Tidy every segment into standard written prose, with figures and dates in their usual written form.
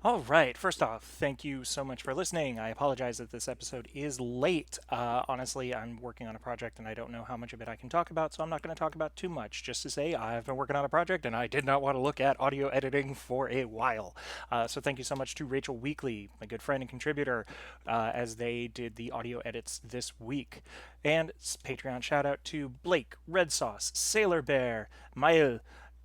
All right. First off, thank you so much for listening. I apologize that this episode is late. Honestly, I'm working on a project and I don't know how much of it I can talk about, so I'm not going to talk about too much. Just to say, I've been working on a project and I did not want to look at audio editing for a while. So thank you so much to Rachel Weekley, my good friend and contributor, as they did the audio edits this week. And Patreon shout out to Blake, Red Sauce, Sailor Bear, Mael,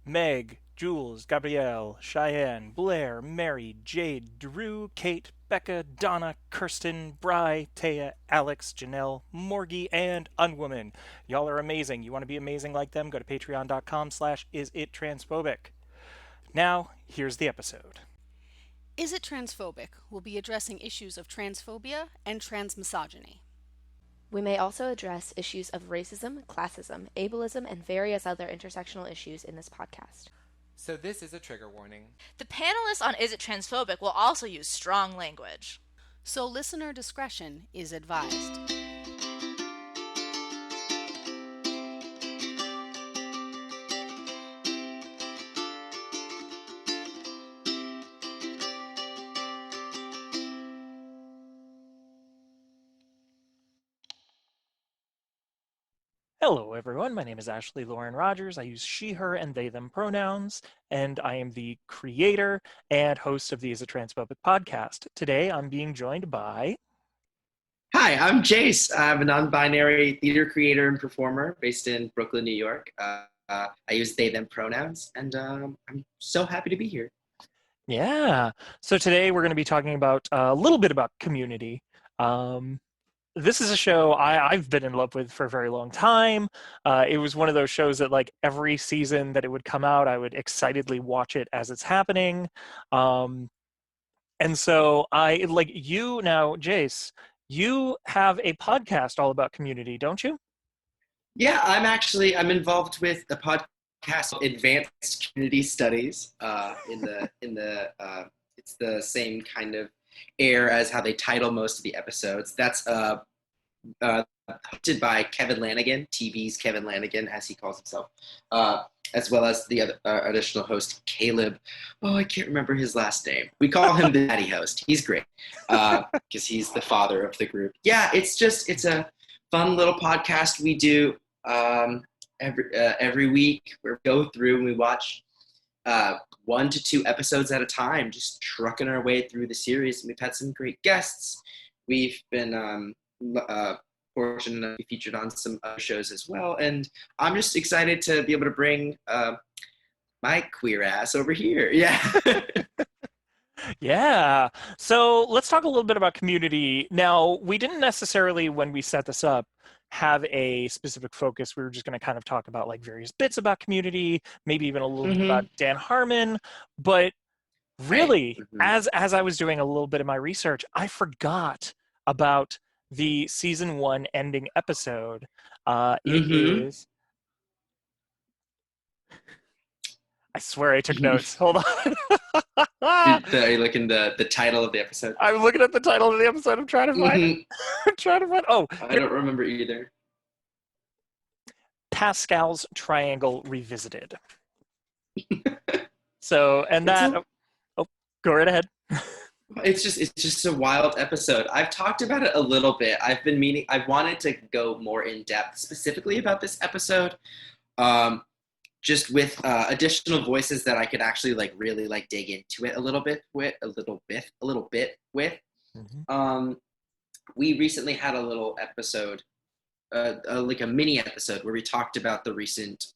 Meg, Jules, Gabrielle, Cheyenne, Blair, Mary, Jade, Drew, Kate, Becca, Donna, Kirsten, Bry, Taya, Alex, Janelle, Morgie, and Unwoman. Y'all are amazing. You want to be amazing like them? Go to patreon.com/isitTransphobic. Now, here's the episode. Is It Transphobic will be addressing issues of transphobia and transmisogyny. We may also address issues of racism, classism, ableism, and various other intersectional issues in this podcast. So this is a trigger warning. The panelists on Is It Transphobic will also use strong language. So listener discretion is advised. Hello, everyone. My name is Ashley Lauren Rogers. I use she, her, and they, them pronouns, and I am the creator and host of the Is a Transphobic podcast. Today, I'm being joined by... Hi, I'm Jace. I'm a non-binary theater creator and performer based in Brooklyn, New York. I use they, them pronouns, and I'm so happy to be here. Yeah. So today, we're going to be talking about a little bit about Community. This is a show I've been in love with for a very long time. It was one of those shows that, like, every season that it would come out, I would excitedly watch it as it's happening. And so I, like you now, Jace, you have a podcast all about Community, don't you? Yeah, I'm involved with the podcast Advanced Community Studies. It's the same kind of air as how they title most of the episodes. That's hosted by Kevin Lanigan, TV's Kevin Lanigan, as he calls himself, as well as the other additional host, Caleb. Oh, I can't remember his last name. We call him the daddy host. He's great because he's the father of the group. Yeah, it's a fun little podcast we do every week. We go through and we watch 1 to 2 episodes at a time, just trucking our way through the series. And we've had some great guests. We've been fortunate enough to be featured on some other shows as well. And I'm just excited to be able to bring my queer ass over here. Yeah. Yeah. So let's talk a little bit about Community. Now, we didn't necessarily, when we set this up, have a specific focus. We were just going to kind of talk about, like, various bits about Community, maybe even a little bit about Dan Harmon. But really, as I was doing a little bit of my research, I forgot about the season 1 ending episode. It is... I swear I took notes. Hold on. Are you looking at the title of the episode? I'm looking at the title of the episode. I'm trying to find it. I'm trying to find... Oh, I don't remember either. Pascal's Triangle Revisited. So, and that... Oh, go right ahead. It's just a wild episode. I've talked about it a little bit. I wanted to go more in depth specifically about this episode. Just with additional voices that I could actually really dig into it a little bit with. Mm-hmm. We recently had a little episode, like a mini episode where we talked about the recent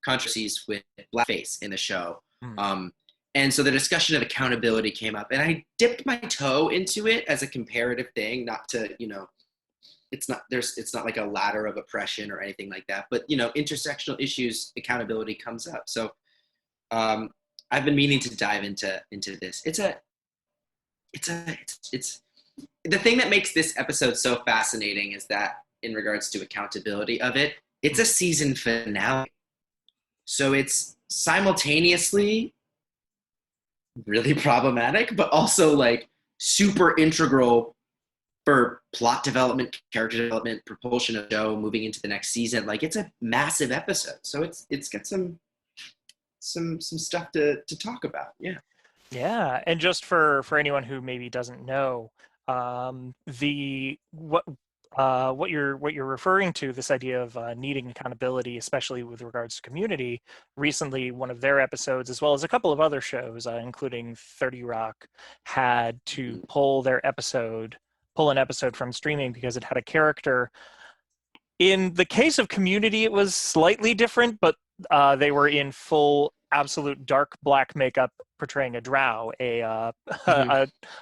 controversies with blackface in the show. Mm-hmm. And so the discussion of accountability came up, and I dipped my toe into it as a comparative thing, not to, it's not like a ladder of oppression or anything like that, but intersectional issues, accountability comes up. So I've been meaning to dive into this. It's the thing that makes this episode so fascinating is that in regards to accountability of it, it's a season finale. So it's simultaneously really problematic, but also super integral for plot development, character development, propulsion of the show moving into the next season. It's a massive episode, so it's got some stuff to talk about. Yeah. Yeah, and just for anyone who maybe doesn't know, the what you're referring to, this idea of needing accountability, especially with regards to Community. Recently, one of their episodes, as well as a couple of other shows, including 30 Rock, had to Mhm. pull an episode from streaming because it had a character. In the case of Community, it was slightly different, but they were in full, absolute dark black makeup, portraying a drow, Mhm.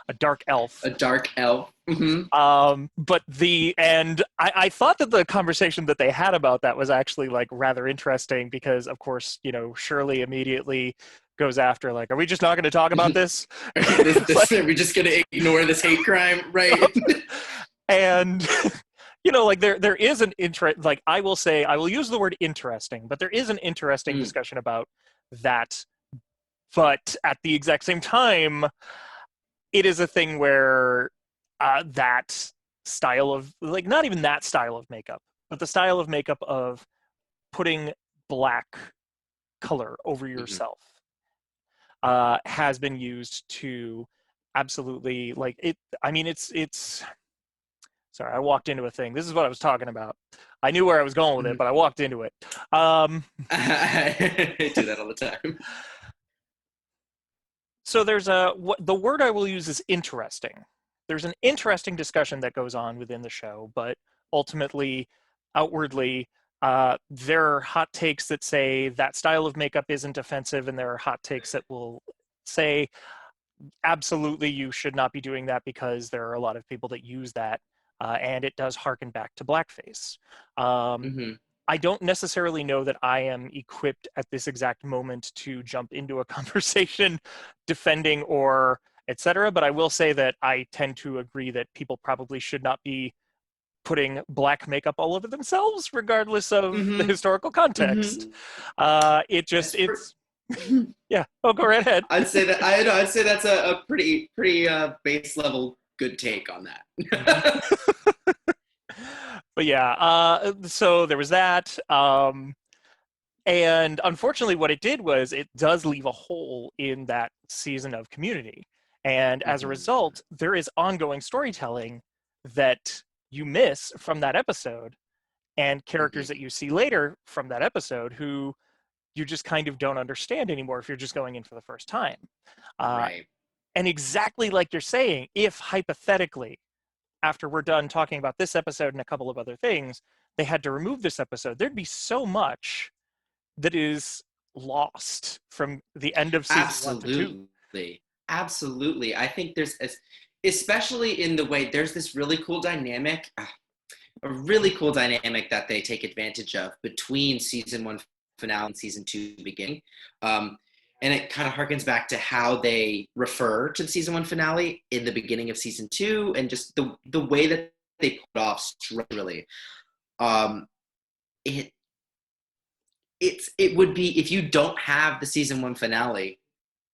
a dark elf. A dark elf. Hmm. But I thought that the conversation that they had about that was actually like rather interesting because, of course, Shirley immediately goes after like, are we just not going to talk about this? It's like, Are we just gonna ignore this hate crime, right? and like there is an interest. Like I will say, I will use the word interesting, but there is an interesting Mm. discussion about that. But at the exact same time, it is a thing where that style of like not even that style of makeup, but the style of makeup of putting black color over Mhm. yourself has been used to absolutely like it. I mean, it's. Sorry, I walked into a thing. This is what I was talking about. I knew where I was going with it, Mhm. but I walked into it. Um, I do that all the time. so the word I will use is interesting. There's an interesting discussion that goes on within the show, but ultimately, outwardly, there are hot takes that say that style of makeup isn't offensive, and there are hot takes that will say absolutely you should not be doing that because there are a lot of people that use that, and it does harken back to blackface. Um, Hmm. I don't necessarily know that I am equipped at this exact moment to jump into a conversation defending or etc. But I will say that I tend to agree that people probably should not be putting black makeup all over themselves, regardless of the Hmm. historical Hmm. context. That's It's yeah. Oh, go right ahead. I'd say that I know. I'd say that's a pretty base level good take on Mhm. that. But yeah, so there was that. And unfortunately, what it did was it does leave a hole in that season of Community. And as a Hmm. result, there is ongoing storytelling that you miss from that episode and characters Hmm. that you see later from that episode who you just kind of don't understand anymore if you're just going in for the first time. Uh, Right. and exactly like you're saying, if hypothetically, after we're done talking about this episode and a couple of other things, they had to remove this episode, there'd be so much that is lost from the end of season 1 to 2. Absolutely. Absolutely. I think especially in the way there's this really cool dynamic, a really cool dynamic that they take advantage of between season one finale and season two beginning. Um, and it kind of harkens back to how they refer to the season one finale in the beginning of season two and just the way that they put it off structurally. Um, it it would be if you don't have the season one finale,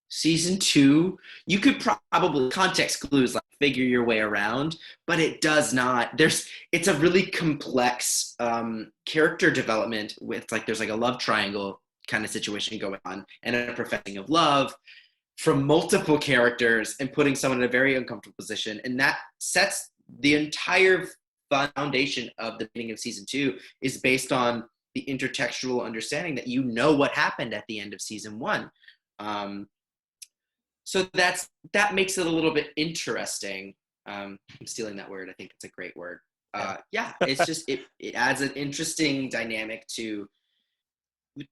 season two, you could probably context clues like figure your way around, but it does not. It's a really complex character development with like there's like a love triangle kind of situation going on and a professing of love from multiple characters and putting someone in a very uncomfortable position, and that sets the entire foundation of the beginning of season two is based on the intertextual understanding that you know what happened at the end of season one. Um, so that makes it a little bit interesting. I'm stealing that word. I think it's a great word. Yeah. Yeah, it's just it adds an interesting dynamic to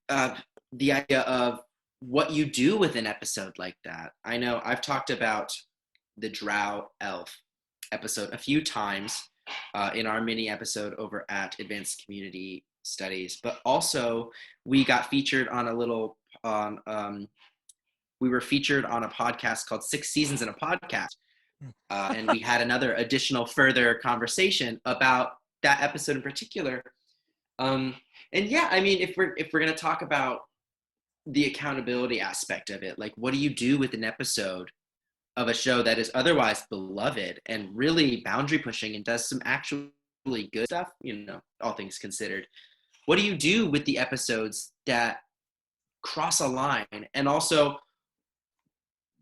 uh, the idea of what you do with an episode like that. I know I've talked about the Drow Elf episode a few times in our mini episode over at Advanced Community Studies, but also we got featured on a little on we were featured on a podcast called Six Seasons in a Podcast. And we had another additional further conversation about that episode in particular. Um, and yeah, I mean, if we're gonna talk about the accountability aspect of it, like what do you do with an episode of a show that is otherwise beloved and really boundary pushing and does some actually good stuff, all things considered. What do you do with the episodes that cross a line and also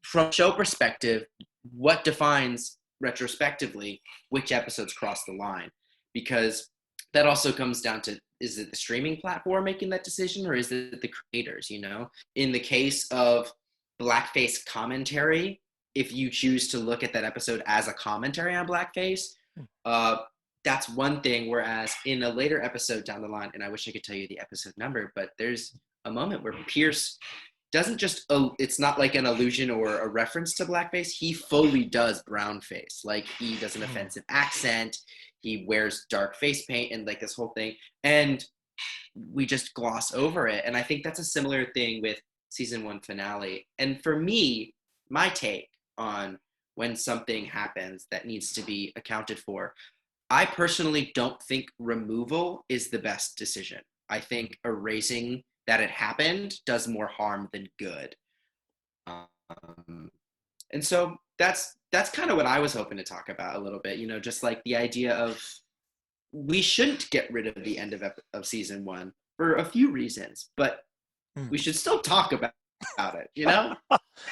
from show perspective, what defines retrospectively which episodes cross the line? Because that also comes down to, is it the streaming platform making that decision, or is it the creators? In the case of blackface commentary, if you choose to look at that episode as a commentary on blackface, that's one thing. Whereas in a later episode down the line, and I wish I could tell you the episode number, but there's a moment where Pierce doesn't just, it's not like an allusion or a reference to blackface. He fully does brownface. Like, he does an offensive accent. He wears dark face paint and like this whole thing. And we just gloss over it. And I think that's a similar thing with season 1 finale. And for me, my take on when something happens that needs to be accounted for, I personally don't think removal is the best decision. I think erasing that it happened does more harm than good. And so that's kind of what I was hoping to talk about a little bit, just like the idea of, we shouldn't get rid of the end of season 1 for a few reasons, but we should still talk about it,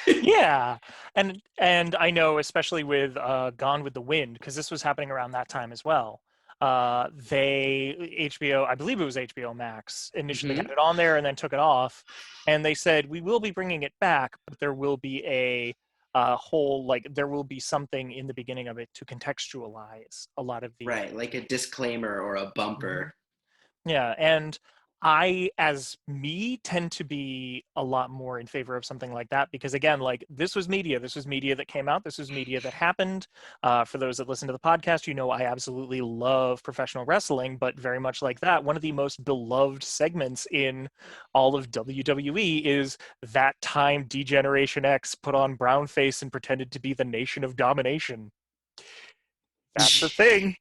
Yeah, and I know, especially with Gone with the Wind, because this was happening around that time as well. HBO, I believe it was HBO Max, initially had it on there and then took it off, and they said, we will be bringing it back, but there will be a whole, like, there will be something in the beginning of it to contextualize a lot of the, right, like a disclaimer or a bumper. Yeah, and I, as me, tend to be a lot more in favor of something like that, because again, like, this was media that came out, this was media that happened. For those that listen to the podcast, I absolutely love professional wrestling, but very much like that, one of the most beloved segments in all of WWE is that time D-Generation X put on brown face and pretended to be the Nation of Domination. That's the thing.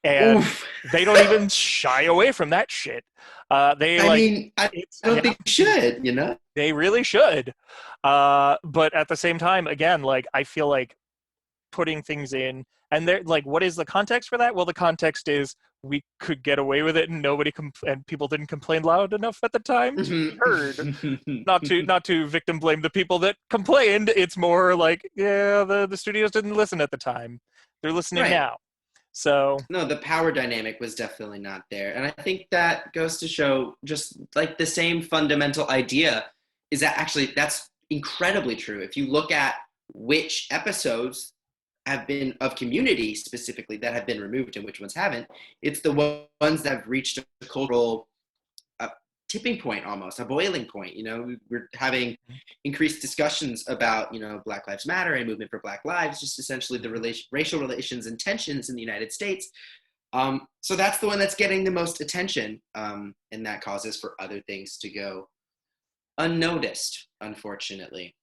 And they don't even shy away from that shit. I don't think they should, They really should. But at the same time, again, like, I feel like putting things in, and they're like, what is the context for that? Well, the context is, we could get away with it, and and people didn't complain loud enough at the time to be heard. Not to victim blame the people that complained. It's more like, yeah, the studios didn't listen at the time. They're listening now. So no, the power dynamic was definitely not there. And I think that goes to show just like the same fundamental idea is that actually that's incredibly true. If you look at which episodes have been of Community specifically that have been removed and which ones haven't, it's the ones that have reached a cultural tipping point, almost a boiling point. We're having increased discussions about Black Lives Matter and movement for Black lives, just essentially the racial relations and tensions in the United States. So that's the one that's getting the most attention, and that causes for other things to go unnoticed, unfortunately.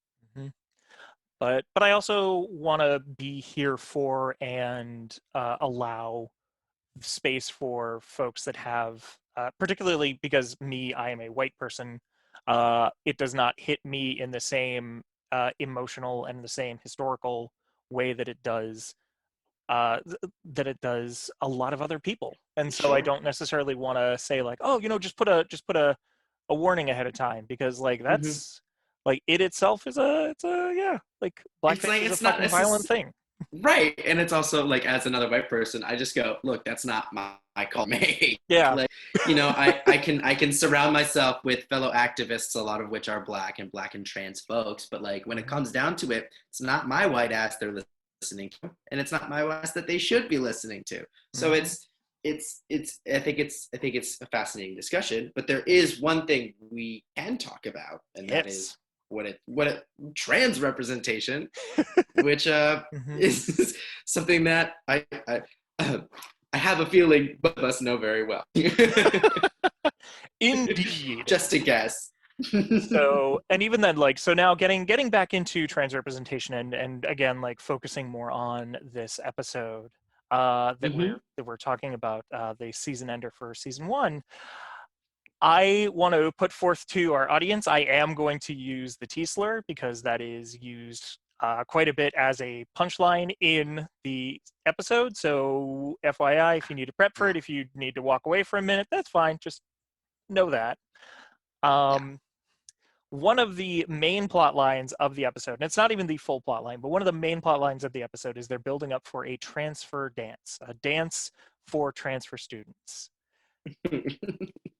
But I also want to be here for and allow space for folks that have, particularly because I am a white person, it does not hit me in the same emotional and the same historical way that it does a lot of other people. And so I don't necessarily want to say like, oh, just put a warning ahead of time, because like that's like it itself is like blackface is a fucking violent thing. Right. And it's also like, as another white person, I just go, look, that's not my call me. Yeah. Like, I can surround myself with fellow activists, a lot of which are black and trans folks. But like, when it comes down to it, it's not my white ass they're listening to, and it's not my white ass that they should be listening to. So I think it's a fascinating discussion, but there is one thing we can talk about, and that is what it trans representation, which is something that I have a feeling both of us know very well. Indeed. Just a guess. So, and even then, like, so now getting back into trans representation and again, like, focusing more on this episode that we're talking about, the season ender for season 1. I want to put forth to our audience, I am going to use the T-slur because that is used quite a bit as a punchline in the episode. So FYI, if you need to prep for it, if you need to walk away for a minute, that's fine. Just know that. one of the main plot lines of the episode, and it's not even the full plot line, but one of the main plot lines of the episode is they're building up for a transfer dance, a dance for transfer students.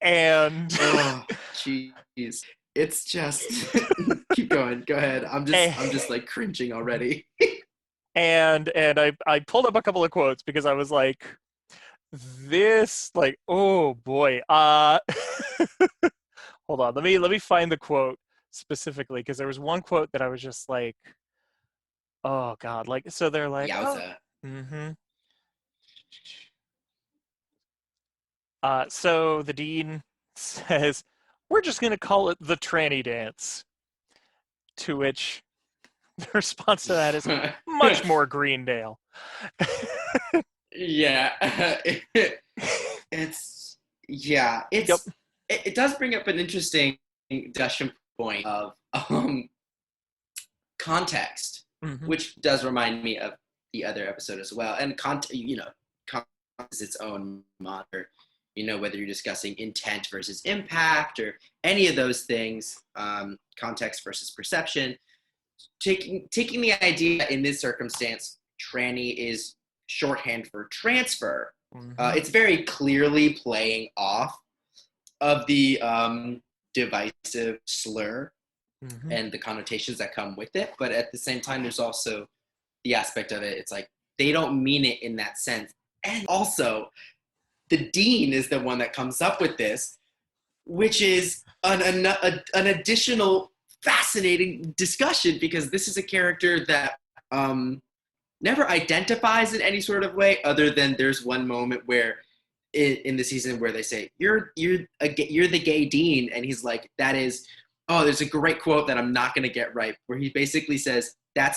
And oh, jeez. It's just keep going. Go ahead. I'm just like cringing already. and I pulled up a couple of quotes because I was like, this, like, oh boy. Hold on. Let me find the quote specifically, because there was one quote that I was just like, oh God. Like, so they're like, Yowza. oh, mm-hmm. So the dean says, we're just going to call it the tranny dance. To which the response to that is much more Greendale. Yeah. It's Yep. it does bring up an interesting discussion point of context, Mhm. which does remind me of the other episode as well. And context is its own monitor. Whether you're discussing intent versus impact or any of those things, context versus perception. Taking the idea in this circumstance, tranny is shorthand for transfer. Mhm. It's very clearly playing off of the divisive slur Mhm. and the connotations that come with it. But at the same time, there's also the aspect of it. It's like they don't mean it in that sense. And also, the dean is the one that comes up with this, which is an additional fascinating discussion, because this is a character that never identifies in any sort of way, other than there's one moment where in the season where they say you're the gay dean, and he's like, there's a great quote that I'm not going to get right, where he basically says that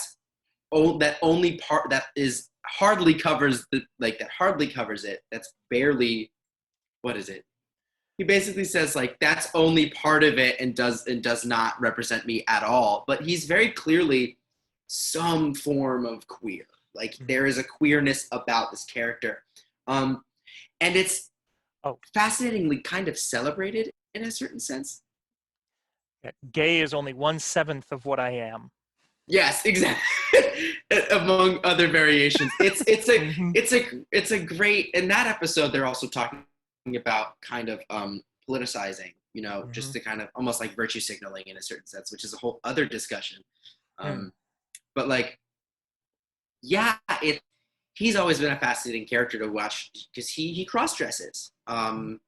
only part that is hardly covers it. That's barely, what is it? He basically says like that's only part of it and does not represent me at all. But he's very clearly some form of queer. Like there is a queerness about this character, and it's fascinatingly kind of celebrated in a certain sense. Gay is only 1/7 of what I am. Yes, exactly. Among other variations, it's a great. In that episode, they're also talking about kind of politicizing, just to kind of almost like virtue signaling in a certain sense, which is a whole other discussion. But like, yeah, he's always been a fascinating character to watch because he cross dresses, and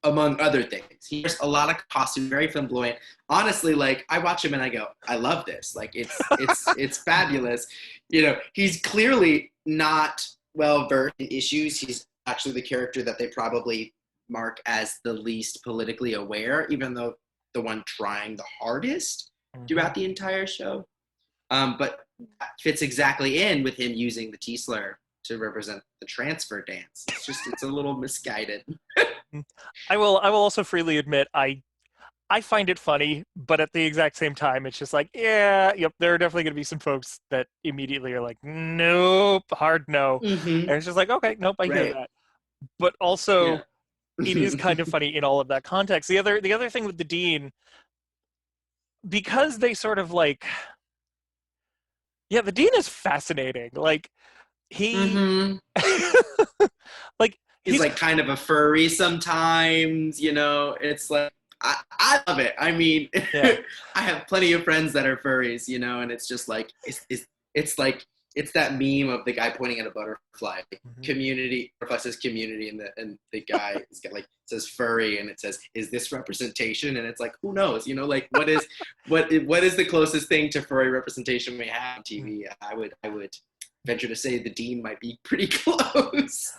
among other things, he wears a lot of costume, very flamboyant. Honestly, like I watch him and I go, I love this. Like it's fabulous. He's clearly not well versed in issues. He's actually the character that they probably mark as the least politically aware, even though the one trying the hardest throughout the entire show. But that fits exactly in with him using the T-slur to represent the transfer dance. It's a little misguided. I will also freely admit I find it funny, but at the exact same time, it's just like, yeah, yep, there are definitely going to be some folks that immediately are like, nope, hard no. And it's just like, okay, nope, I hear that. But also, it is kind of funny in all of that context. The other thing with the dean, because they sort of like, yeah, the dean is fascinating. Like he, like he's like kind of a furry sometimes. It's like. I love it. I mean, I have plenty of friends that are furries, and it's just like it's that meme of the guy pointing at a butterfly. Community reflects community, and the guy is got says furry, and it says, "Is this representation?" And it's like, who knows? Like what is the closest thing to furry representation we have on TV? I would venture to say the dean might be pretty close.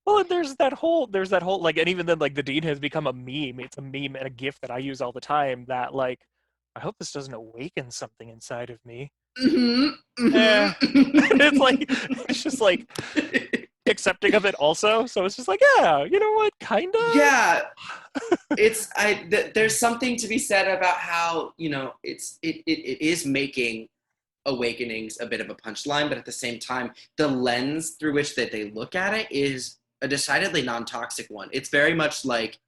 Well, and there's that whole like, and even then, like the dean has become a meme. It's a meme and a GIF that I use all the time. That like, I hope this doesn't awaken something inside of me. It's like it's just like accepting of it also. So it's just like, yeah, you know what, kind of. Yeah, there's something to be said about how it is making awakenings a bit of a punchline, but at the same time, the lens through which that they look at it is a decidedly non-toxic one. It's very much like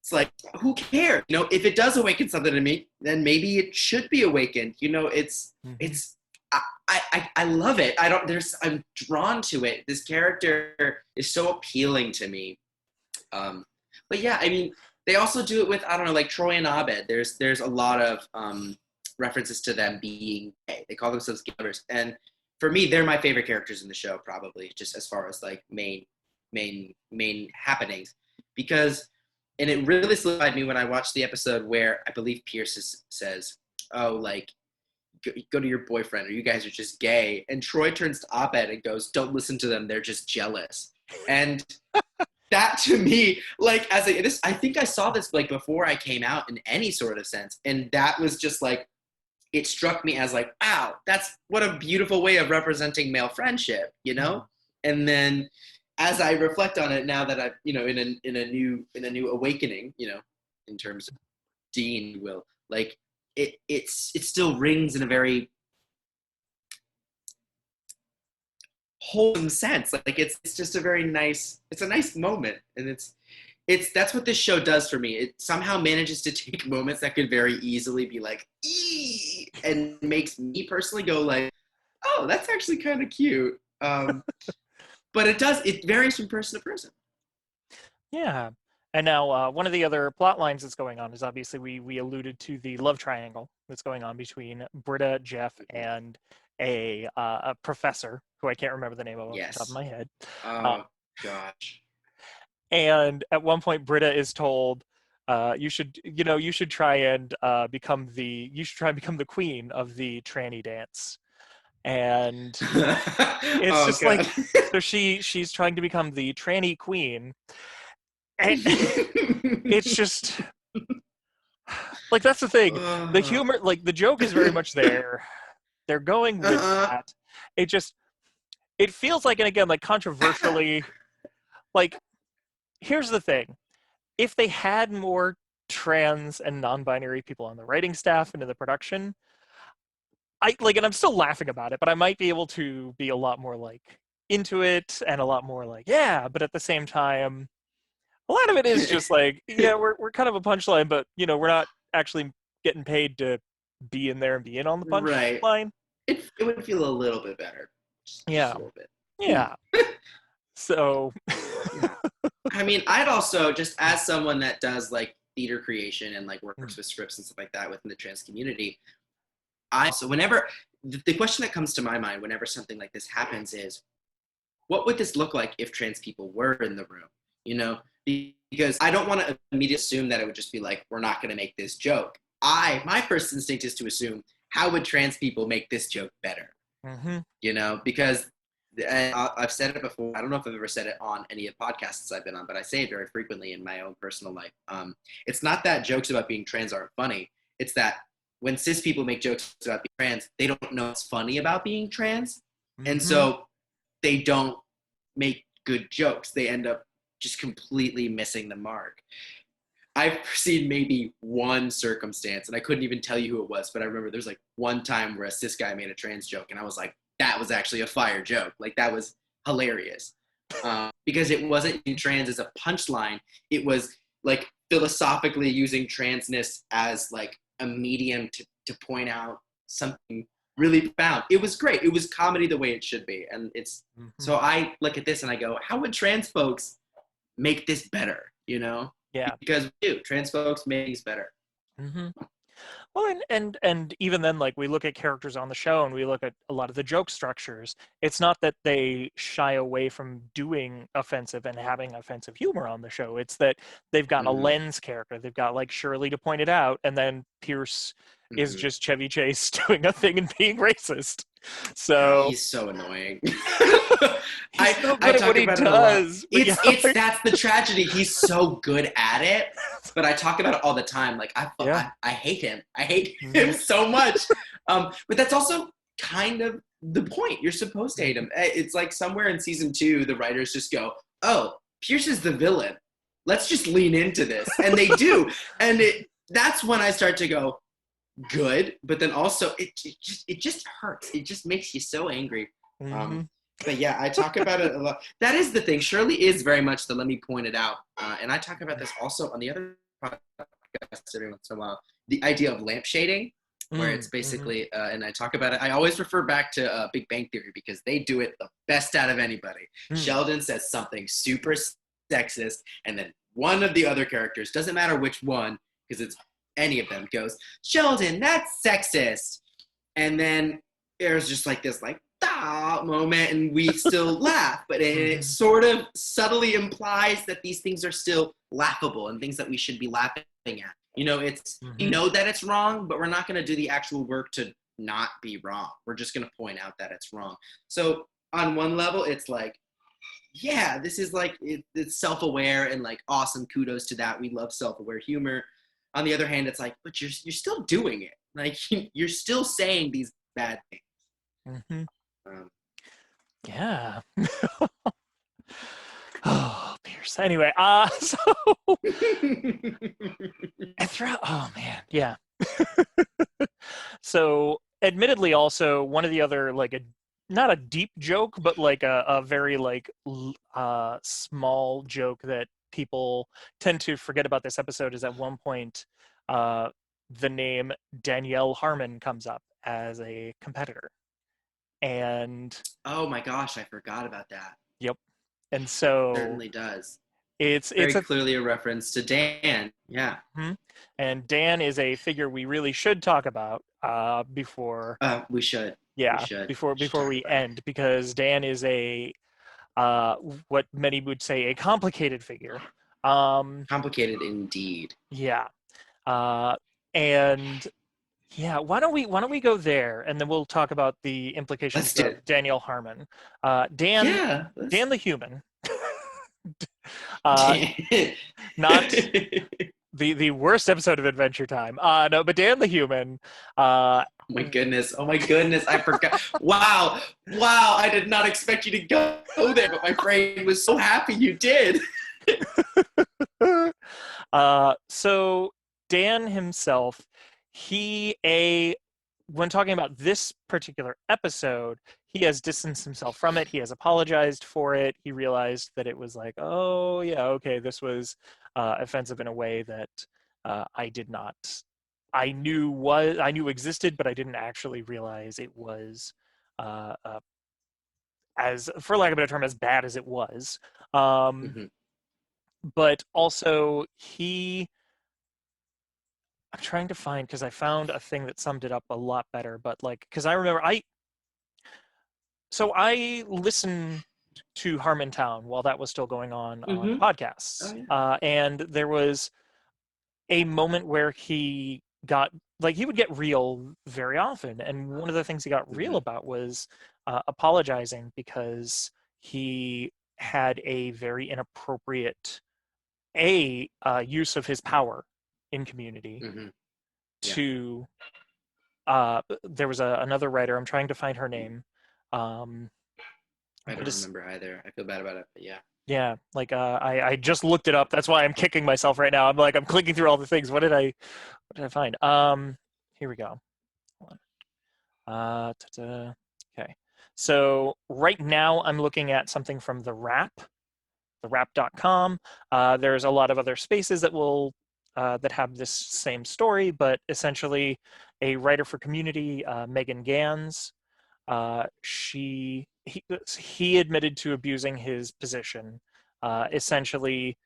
it's like, who cares? You know, if it does awaken something in me, then maybe it should be awakened. You know, it's I love it. I'm drawn to it. This character is so appealing to me. But yeah, I mean, they also do it with, I don't know, like Troy and Abed. There's a lot of references to them being gay. They call themselves gamers. And for me, they're my favorite characters in the show, probably, just as far as like main happenings. And it really solidified me when I watched the episode where I believe Pierce says, oh, like, go to your boyfriend, or you guys are just gay. And Troy turns to Abed and goes, don't listen to them, they're just jealous. And that to me, like, I think I saw this like before I came out in any sort of sense. And that was just like, it struck me as like, wow, that's what a beautiful way of representing male friendship, you know? And then as I reflect on it now that I've, you know, in a new awakening, you know, in terms of Dean, you will, like, it still rings in a very wholesome sense. Like it's just a nice moment, and that's what this show does for me. It somehow manages to take moments that could very easily be like, ee, and makes me personally go like, oh, that's actually kind of cute. But it varies from person to person. Yeah. And now one of the other plot lines that's going on is obviously we alluded to the love triangle that's going on between Britta, Jeff, and a professor who I can't remember the name of off the top of my head. Oh, gosh. And at one point, Britta is told, you should try and become the queen of the tranny dance. And it's just God. like, so she's trying to become the tranny queen. And it's just like, that's the thing. The humor, like the joke is very much there. They're going with that. It feels like, and again, like controversially, like, here's the thing. If they had more trans and non-binary people on the writing staff and in the production, and I'm still laughing about it, but I might be able to be a lot more like into it and a lot more like, yeah, but at the same time, a lot of it is just like, yeah, we're kind of a punchline, but you know, we're not actually getting paid to be in there and be in on the punchline. Right. It would feel a little bit better. Just a little bit. Yeah. So I mean, I'd also, just as someone that does like theater creation and like works with scripts and stuff like that within the trans community, whenever the question that comes to my mind whenever something like this happens is, what would this look like if trans people were in the room? You know, because I don't want to immediately assume that it would just be like, we're not going to make this joke. My first instinct is to assume, how would trans people make this joke better? Mm-hmm. You know, because I've said it before. I don't know if I've ever said it on any of the podcasts I've been on, but I say it very frequently in my own personal life. It's not that jokes about being trans aren't funny. It's that when cis people make jokes about being trans, they don't know what's funny about being trans. Mm-hmm. And so they don't make good jokes. They end up just completely missing the mark. I've seen maybe one circumstance, and I couldn't even tell you who it was, but I remember there's like one time where a cis guy made a trans joke, and I was like, that was actually a fire joke. Like, that was hilarious. Because it wasn't in trans as a punchline. It was like philosophically using transness as like a medium to point out something really profound. It was great. It was comedy the way it should be. And so I look at this and I go, how would trans folks make this better? You know? Yeah. Because we do. Trans folks make things better. Mm-hmm. Well, and even then, like, we look at characters on the show and we look at a lot of the joke structures. It's not that they shy away from doing offensive and having offensive humor on the show. It's that they've got a lens character. They've got like Shirley to point it out, and then Pierce is just Chevy Chase doing a thing and being racist. So he's so annoying. He's so good at what he does. That's the tragedy. He's so good at it, but I talk about it all the time. Like I hate him. I hate him so much. But that's also kind of the point. You're supposed to hate him. It's like somewhere in season 2, the writers just go, "Oh, Pierce is the villain. Let's just lean into this," and they do. And that's when I start to go, good, but then also it just hurts. It just makes you so angry. But yeah, I talk about it a lot. That is the thing. Shirley is very much the let me point it out, and I talk about this also on the other podcast every once in a while. The idea of lamp shading, where it's basically, and I talk about it. I always refer back to Big Bang Theory because they do it the best out of anybody. Sheldon says something super sexist, and then one of the other characters, doesn't matter which one, because it's any of them, goes, Sheldon, that's sexist. And then there's just like this like moment, and we still laugh, but it sort of subtly implies that these things are still laughable and things that we should be laughing at. You know, it's you know that it's wrong, but we're not going to do the actual work to not be wrong. We're just going to point out that it's wrong. So on one level, it's like, yeah, this is like it's self-aware and like awesome. Kudos to that. We love self-aware humor. On the other hand, it's like, but you're still doing it. Like you're still saying these bad things. Yeah. Oh, Pierce. Anyway, so and throughout, oh man, yeah. So, admittedly, also one of the other like not a deep joke, but like a very like small joke that people tend to forget about this episode is at one point, the name Danielle Harmon comes up as a competitor, and oh my gosh, I forgot about that. Yep. And so it certainly does. It's very clearly a reference to Dan. Yeah. And Dan is a figure we really should talk about before. We should. Yeah. We should. Before we end, because Dan is a what many would say a complicated figure. Complicated indeed. Yeah. And yeah, why don't we go there, and then we'll talk about the implications of Danielle Harmon. Dan the human. Not the worst episode of Adventure Time. No, but Dan the human. Oh my goodness! I forgot. Wow! I did not expect you to go there, but my brain was so happy you did. So Dan himself, when talking about this particular episode, he has distanced himself from it. He has apologized for it. He realized that it was like, oh yeah, okay, this was offensive in a way that I knew existed, but I didn't actually realize it was as, for lack of a better term, as bad as it was. But also I'm trying to find, because I found a thing that summed it up a lot better, but like, because I remember I listened to Harmontown while that was still going on podcasts. Oh, yeah. And there was a moment where he would get real very often. And one of the things he got real about was apologizing because he had a very inappropriate use of his power in Community to there was another writer, I'm trying to find her name. I don't remember either. I feel bad about it, but yeah, like I just looked it up. That's why I'm kicking myself right now. I'm clicking through all the things. What did I find? Here we go. Okay, so right now I'm looking at something from the wrap.com. There's a lot of other spaces that will that have this same story, but essentially a writer for Community, Megan Gans, he admitted to abusing his position, essentially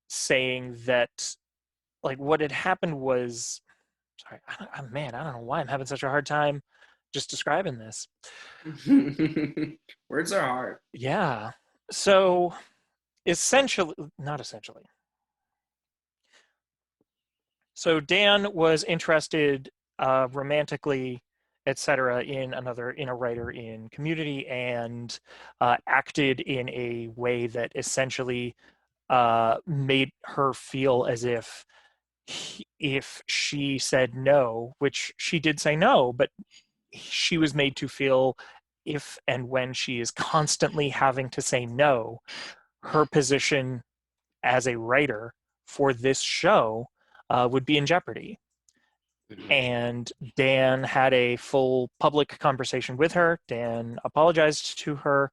saying that like what had happened was, sorry, I don't know why I'm having such a hard time just describing this. Words are hard. Yeah. So So Dan was interested romantically, etc., in a writer in Community, and acted in a way that essentially made her feel as if she said no, which she did say no, but she was made to feel if and when she is constantly having to say no, her position as a writer for this show would be in jeopardy. And Dan had a full public conversation with her. Dan apologized to her.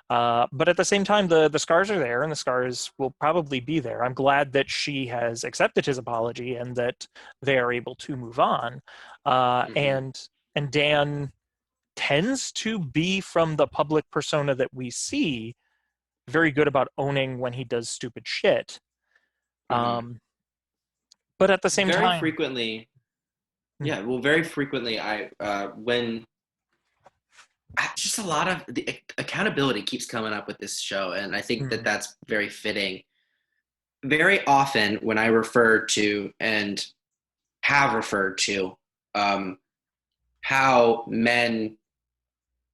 But at the same time, the scars are there, and the scars will probably be there. I'm glad that she has accepted his apology and that they are able to move on. Mm-hmm. And Dan tends to be, from the public persona that we see, very good about owning when he does stupid shit. Mm-hmm. But at the same Very time, frequently, yeah. Well, very frequently, I when just a lot of the accountability keeps coming up with this show, and I think that that's very fitting. Very often, when I refer to and have referred to how men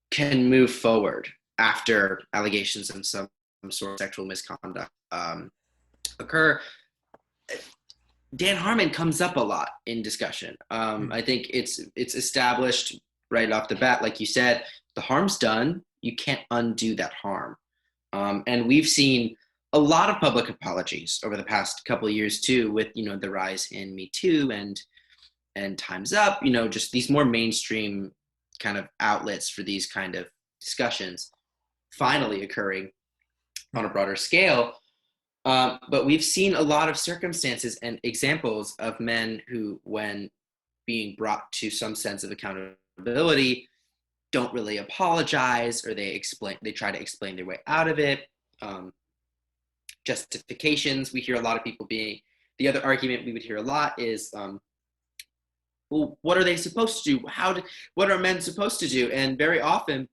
can move forward after allegations of some sort of sexual misconduct occur, Dan Harmon comes up a lot in discussion. I think it's established right off the bat, like you said, the harm's done. You can't undo that harm. And we've seen a lot of public apologies over the past couple of years too, with the rise in Me Too and Time's Up. Just these more mainstream kind of outlets for these kind of discussions finally occurring on a broader scale. But we've seen a lot of circumstances and examples of men who, when being brought to some sense of accountability, don't really apologize, or they try to explain their way out of it. Justifications. We hear a lot of people the other argument we would hear a lot is, well, what are they supposed to do? What are men supposed to do? And very often,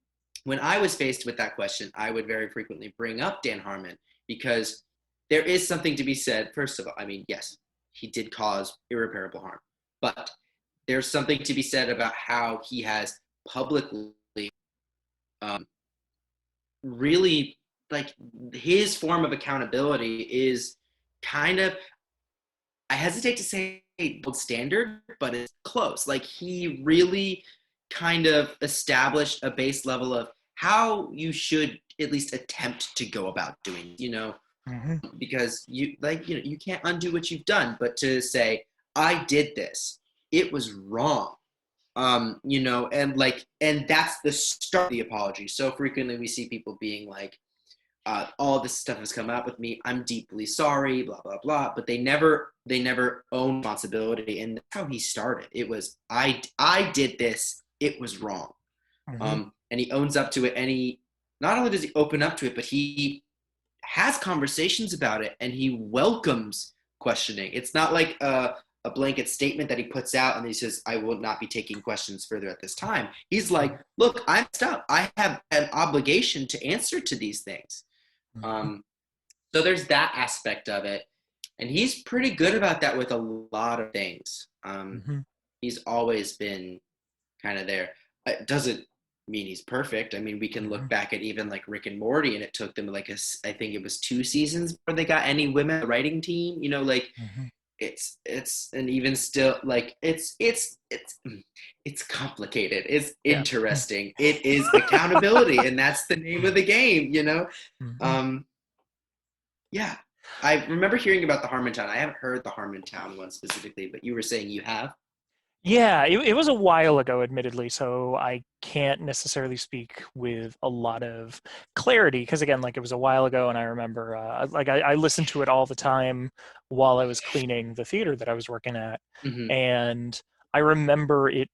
when I was faced with that question, I would very frequently bring up Dan Harmon, because there is something to be said. First of all, I mean, yes, he did cause irreparable harm, but there's something to be said about how he has publicly really, like, his form of accountability is kind of, I hesitate to say gold standard, but it's close. Like, he really kind of established a base level of how you should at least attempt to go about doing, because you can't undo what you've done, but to say, I did this, it was wrong. And that's the start of the apology. So frequently we see people being like, all this stuff has come out with me, I'm deeply sorry, blah blah blah, but they never own responsibility. And that's how he started. It was, I did this, it was wrong. And he owns up to it, and he not only does he open up to it, but he has conversations about it, and he welcomes questioning. It's not like a blanket statement that he puts out and he says, I will not be taking questions further at this time. He's like, look, I'm stuck. I have an obligation to answer to these things. So there's that aspect of it. And he's pretty good about that with a lot of things. He's always been kind of there. It doesn't mean he's perfect. I mean, we can look back at even like Rick and Morty, and it took them I think it was 2 seasons before they got any women on the writing team. It's and even still, like, it's complicated. It's interesting. It is accountability, and that's the name of the game. Yeah. I remember hearing about the Harmontown. I haven't heard the Harmontown one specifically, but you were saying you have. Yeah, it was a while ago, admittedly, so I can't necessarily speak with a lot of clarity, because again, like, it was a while ago, and I remember, I listened to it all the time while I was cleaning the theater that I was working at, and I remember it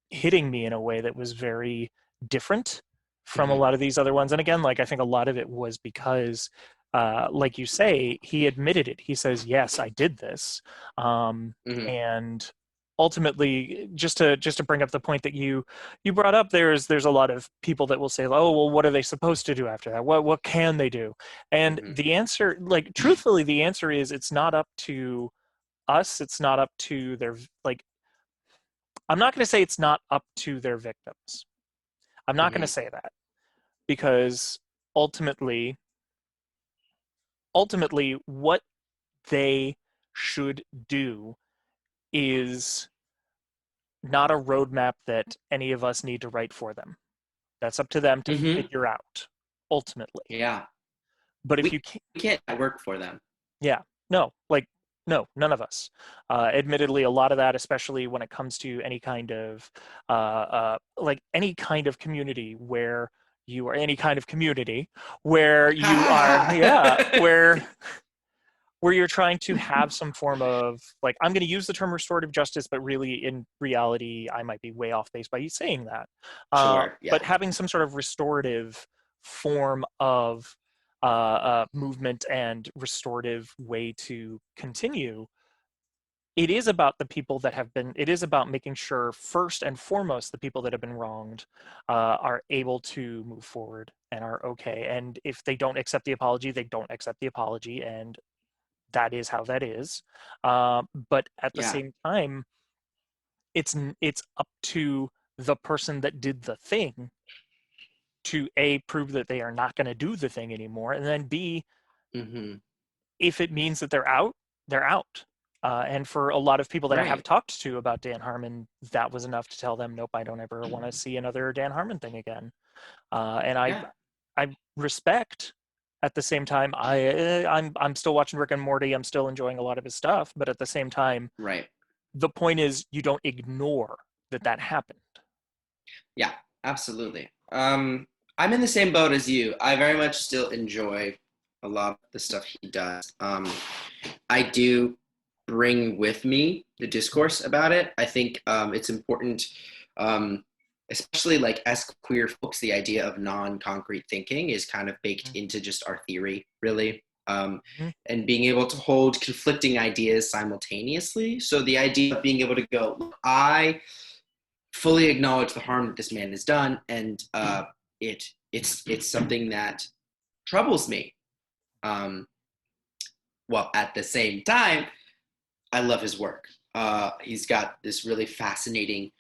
hitting me in a way that was very different from a lot of these other ones. And again, like, I think a lot of it was because, like you say, he admitted it. He says, yes, I did this. And ultimately, just to bring up the point that you brought up, there's a lot of people that will say, oh, well, what are they supposed to do after that? What can they do? And the answer, like, truthfully, the answer is, it's not up to us. It's not up to their, like, I'm not going to say it's not up to their victims. I'm not going to say that, because ultimately what they should do is not a roadmap that any of us need to write for them. That's up to them to figure out, ultimately. Yeah. But if we can't work for them. Yeah. No, like, No, none of us. Admittedly, a lot of that, especially when it comes to any kind of like any kind of community where you are any kind of community where Ha you are, ha yeah, ha. where you're trying to have some form of, like, I'm going to use the term restorative justice, but really in reality, I might be way off base by saying that. Sure. Yeah. But having some sort of restorative form of movement and restorative way to continue, it is about the people that have been, it is about making sure, first and foremost, the people that have been wronged are able to move forward and are okay. And if they don't accept the apology, they don't accept the apology. And that is how that is. But at the Yeah. same time, it's up to the person that did the thing to A, prove that they are not going to do the thing anymore, and then B, Hmm. if it means that they're out, they're out. And for a lot of people that I have Right. talked to about Dan Harmon, that was enough to tell them, nope, I don't ever want to see another Dan Harmon thing again. And Yeah. I respect. At the same time, I'm still watching Rick and Morty. I'm still enjoying a lot of his stuff, but at the same time, Right. the point is you don't ignore that that happened. Yeah. Absolutely. I'm in the same boat as you. I very much still enjoy a lot of the stuff he does. I do bring with me the discourse about it. I think it's important, um, especially like as queer folks, the idea of non-concrete thinking is kind of baked into just our theory, really. Mhm. And being able to hold conflicting ideas simultaneously. So the idea of being able to go, look, I fully acknowledge the harm that this man has done, and it's something that troubles me. Um, well, at the same time, I love his work. He's got this really fascinating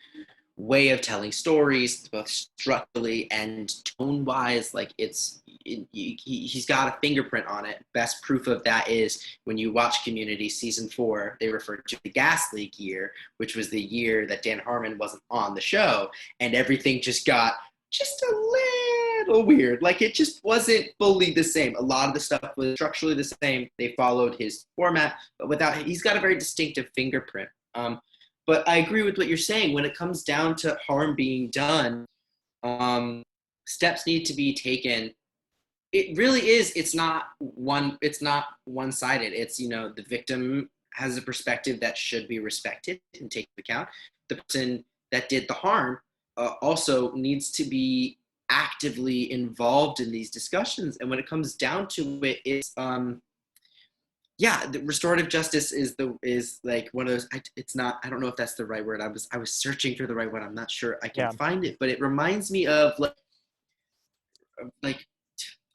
way of telling stories, both structurally and tone wise. Like he's got a fingerprint on it. Best proof of that is when you watch Community season 4, they refer to the gas leak year, which was the year that Dan Harmon wasn't on the show, and everything just got just a little weird. Like it just wasn't fully the same. A lot of the stuff was structurally the same. They followed his format, but without, he's got a very distinctive fingerprint. But I agree with what you're saying. When it comes down to harm being done, steps need to be taken. It really is. It's not one. It's not one-sided. It's, the victim has a perspective that should be respected and taken into account. The person that did the harm also needs to be actively involved in these discussions. And when it comes down to it, it's yeah, the restorative justice is like one of those. It's not. I don't know if that's the right word. I was searching for the right word. I'm not sure I can Yeah. find it, but it reminds me of like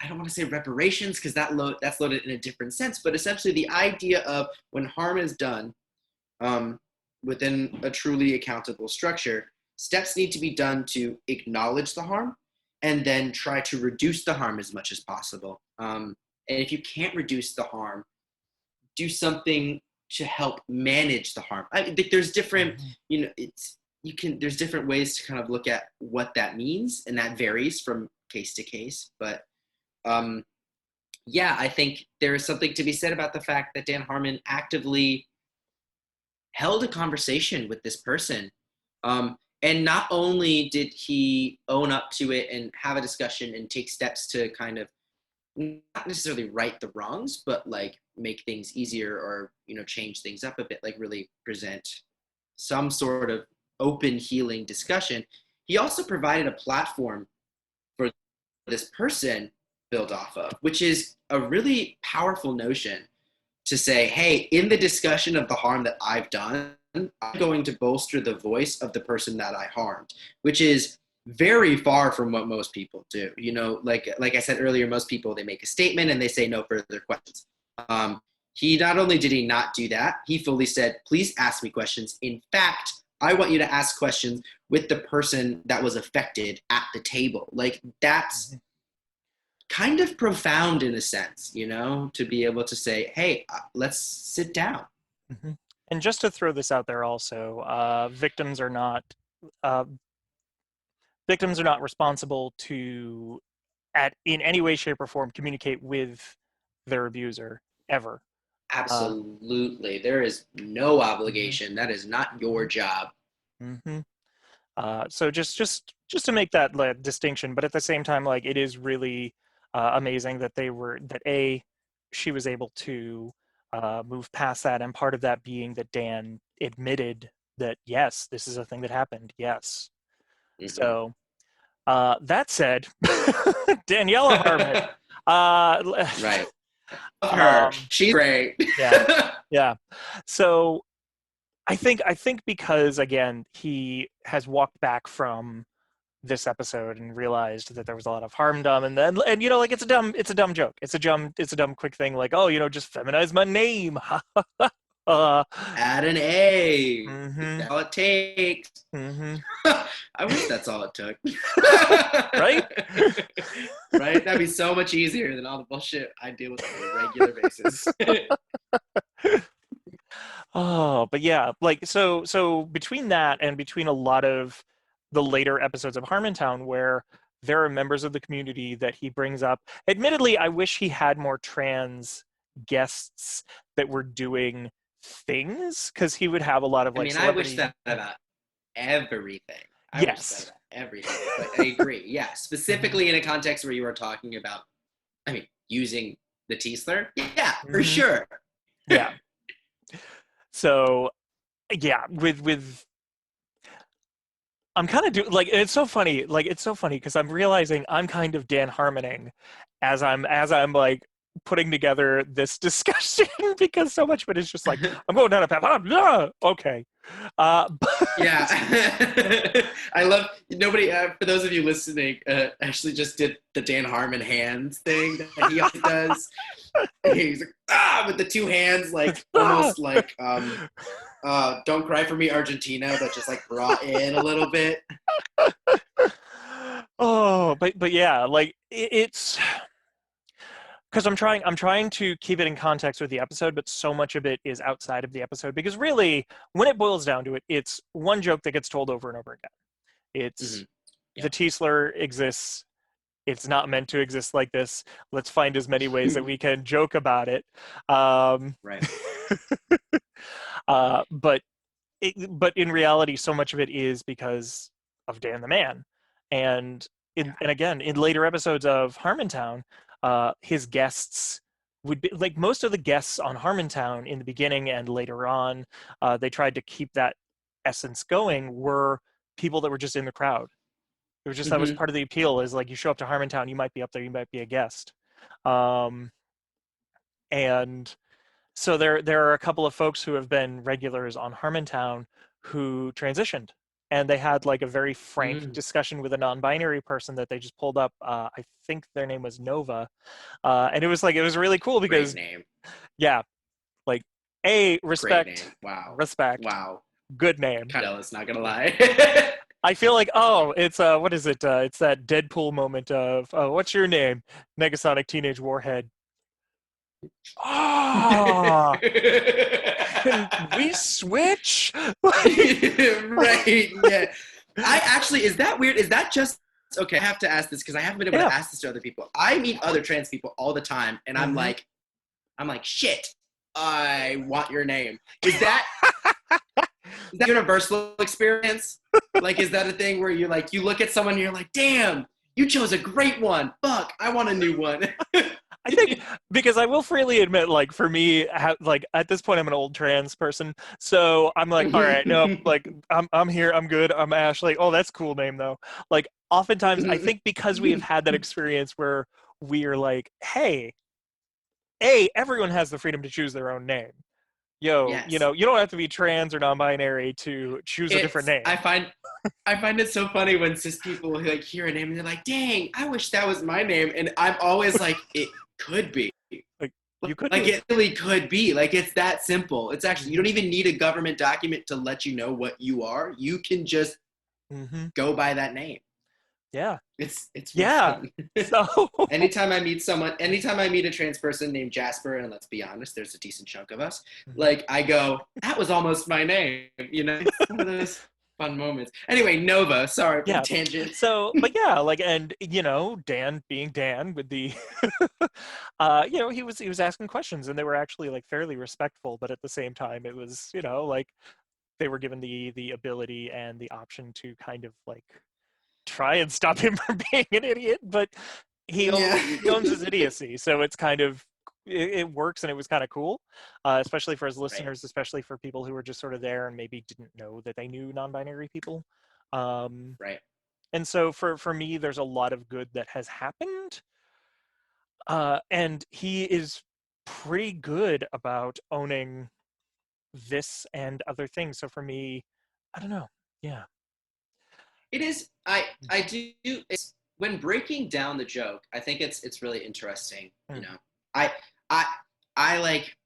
I don't want to say reparations because that's loaded in a different sense, but essentially the idea of when harm is done um, within a truly accountable structure, steps need to be done to acknowledge the harm and then try to reduce the harm as much as possible. And if you can't reduce the harm, do something to help manage the harm. I think there's different, there's different ways to kind of look at what that means, and that varies from case to case. But yeah, I think there is something to be said about the fact that Dan Harmon actively held a conversation with this person. And not only did he own up to it and have a discussion and take steps to kind of not necessarily right the wrongs, but like make things easier or, change things up a bit, like really present some sort of open healing discussion. He also provided a platform for this person build off of, which is a really powerful notion to say, hey, in the discussion of the harm that I've done, I'm going to bolster the voice of the person that I harmed, which is very far from what most people do. Like I said earlier, most people, they make a statement and they say no further questions. He not only did he not do that, he fully said, please ask me questions. In fact, I want you to ask questions with the person that was affected at the table. Like that's kind of profound in a sense, to be able to say, hey, let's sit down. Mm-hmm. And just to throw this out there also, victims are not responsible to, in any way, shape, or form, communicate with their abuser ever. Absolutely. There is no obligation. That is not your job. Mm-hmm. So just to make that distinction, but at the same time, like it is really amazing that she was able to move past that, and part of that being that Dan admitted that yes, this is a thing that happened. Yes. So that said, Daniela Harmon. Right. Love her. She's great. Yeah. So I think because again he has walked back from this episode and realized that there was a lot of harm done, and you know, like it's a dumb joke. It's a dumb quick thing, like, oh, you know, just feminize my name. Add an A. Mm-hmm. That's all it takes. Mm-hmm. I wish that's all it took. Right? Right? That'd be so much easier than all the bullshit I deal with on a regular basis. Oh, but yeah, like so between that and between a lot of the later episodes of Harmontown where there are members of the community that he brings up. Admittedly, I wish he had more trans guests that were doing things, because he would have a lot of like I wish that about everything. I wish that about everything. But I agree. Yeah, specifically in a context where you are talking about, using the T-slur. Yeah, for sure. Yeah. So, yeah, with I'm kind of it's so funny. Like it's so funny because I'm realizing I'm kind of Dan Harmoning as I'm like putting together this discussion because so much of it is just like I'm going down a path. Okay. Yeah. I love nobody. For those of you listening, actually just did the Dan Harmon hands thing that he always does. He's like with the two hands, like almost like "Don't Cry for Me, Argentina," but just like brought in a little bit. Oh, but yeah, like it's because I'm trying to keep it in context with the episode, but so much of it is outside of the episode because really, when it boils down to it, it's one joke that gets told over and over again. It's the T-slur exists. It's not meant to exist like this. Let's find as many ways that we can joke about it. Right. But in reality, so much of it is because of Dan the Man, and again in later episodes of Harmontown, his guests would be like most of the guests on Harmontown in the beginning and later on. They tried to keep that essence going. Were people that were just in the crowd. It was just that was part of the appeal. Is like you show up to Harmontown, you might be up there, you might be a guest, and so there are a couple of folks who have been regulars on Harmontown who transitioned, and they had like a very frank discussion with a non-binary person that they just pulled up. I think their name was Nova, and it was really cool because great name. Yeah, like respect. Wow. Respect. Wow. Good name. Kind of jealous, not gonna lie. I feel like, it's what is it? It's that Deadpool moment of, what's your name? Negasonic Teenage Warhead. Ah, can we switch? Right, yeah. I actually, is that weird? Is that just, okay, I have to ask this because I haven't been able to ask this to other people. I meet other trans people all the time, and I'm like, shit, I want your name. Is that a universal experience? Like, is that a thing where you like, you look at someone and you're like, damn, you chose a great one. Fuck, I want a new one. I think because I will freely admit, like for me, like at this point, I'm an old trans person, so I'm like, all right, no, like I'm here, I'm good, I'm Ashley. Oh, that's a cool name though. Like oftentimes, I think because we have had that experience where we are like, hey, everyone has the freedom to choose their own name. Yo, yes. You know, you don't have to be trans or non-binary to choose a different name. I find it so funny when cis people like hear a name and they're like, dang, I wish that was my name. And I'm always like, it could be. Like, you could like be. It really could be. Like, it's that simple. It's actually, you don't even need a government document to let you know what you are. You can just go by that name. Yeah. It's yeah. So anytime I meet a trans person named Jasper, and let's be honest, there's a decent chunk of us, like I go, that was almost my name, you know? It's one of those. Fun moments. Anyway, Nova. Sorry for the Yeah. tangent. So, but yeah, like, and Dan being Dan with the, he was asking questions, and they were actually like fairly respectful, but at the same time, it was, like they were given the ability and the option to kind of like try and stop him from being an idiot, but Yeah. he owns his idiocy, so it's kind of it works, and it was kind of cool, especially for his Right. listeners, especially for people who were just sort of there and maybe didn't know that they knew non-binary people. Um, Right. and so for me, there's a lot of good that has happened, and he is pretty good about owning this and other things. So for me, I don't know. Yeah. It is. I do. It's when breaking down the joke. I think it's really interesting. Mm. I I I like.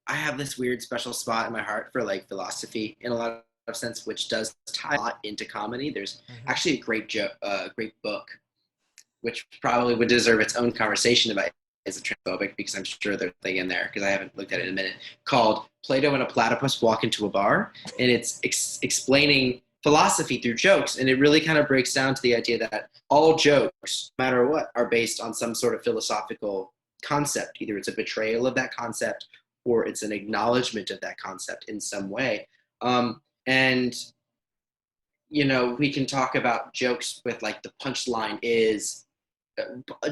I have this weird special spot in my heart for like philosophy in a lot of sense, which does tie a lot into comedy. There's actually a great book, which probably would deserve its own conversation about is it transphobic, because I'm sure there's a thing in there because I haven't looked at it in a minute, called Plato and a Platypus Walk into a Bar, and it's explaining philosophy through jokes, and it really kind of breaks down to the idea that all jokes, no matter what, are based on some sort of philosophical concept. Either it's a betrayal of that concept or it's an acknowledgement of that concept in some way. And we can talk about jokes with like the punchline is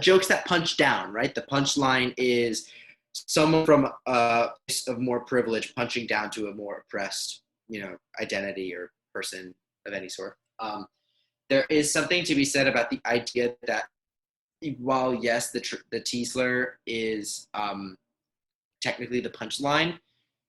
jokes that punch down, right? The punchline is someone from a place of more privilege punching down to a more oppressed, identity or person of any sort. There is something to be said about the idea that while yes, the T-slur is technically the punchline,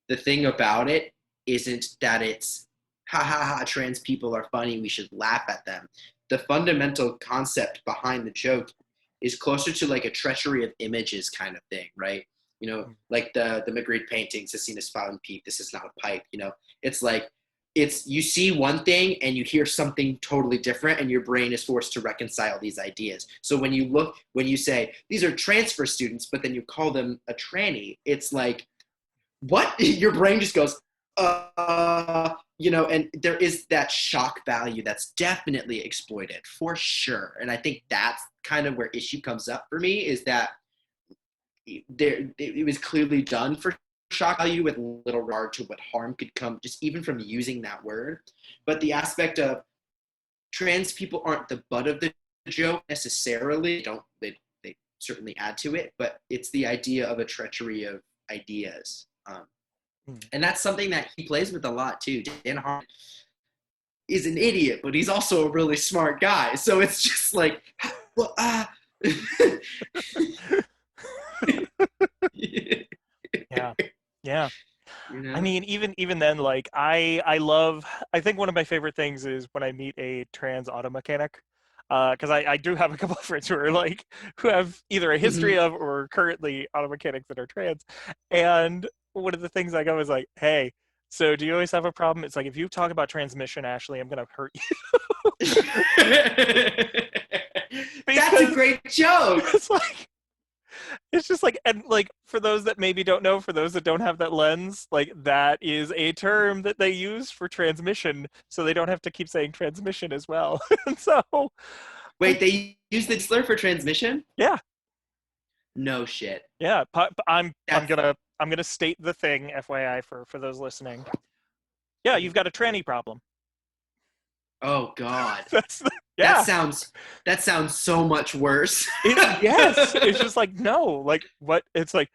the thing about it isn't that it's ha ha ha, trans people are funny, we should laugh at them. The fundamental concept behind the joke is closer to like a treachery of images kind of thing, right? Like the Magritte painting, Cecina Spouting Pete, this is not a pipe, it's like, you see one thing and you hear something totally different and your brain is forced to reconcile these ideas. So when you say, these are transfer students, but then you call them a tranny, it's like, what? Your brain just goes, and there is that shock value that's definitely exploited for sure. And I think that's kind of where issue comes up for me, is that it was clearly done for shock value with little regard to what harm could come just even from using that word. But the aspect of trans people aren't the butt of the joke necessarily. They certainly add to it, but it's the idea of a treachery of ideas. And that's something that he plays with a lot too. Dan Harmon is an idiot, but he's also a really smart guy. So it's just like, well, Yeah. Yeah. I mean, even then, like I think one of my favorite things is when I meet a trans auto mechanic, because I do have a couple of friends who have either a history of or currently auto mechanics that are trans, and one of the things I go is like, hey, so do you always have a problem? It's like, if you talk about transmission, Ashley, I'm gonna hurt you. That's a great joke. It's just like, and like for those that maybe don't know, for those that don't have that lens, like that is a term that they use for transmission, so they don't have to keep saying transmission as well. And so, wait, they use the slur for transmission? Yeah. No shit. Yeah, I'm gonna state the thing, FYI, for those listening. Yeah, you've got a tranny problem. Oh God. Yeah. That sounds so much worse. Yes, it's just like, no, like what? It's like,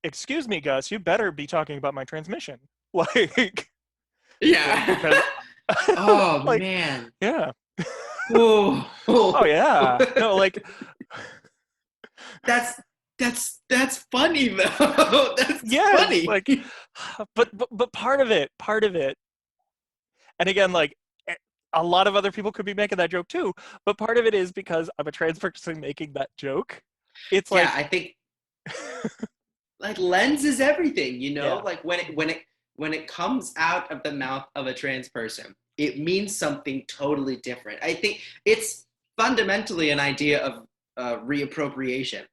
excuse me, Gus, you better be talking about my transmission. Like, yeah. Oh like, man. Yeah. Oh yeah. No, like that's funny though. That's funny. Like, but part of it, and again, like a lot of other people could be making that joke too, but part of it is because I'm a trans person making that joke. It's like, I think like lens is everything, Yeah. like when it comes out of the mouth of a trans person, it means something totally different. I think it's fundamentally an idea of reappropriation.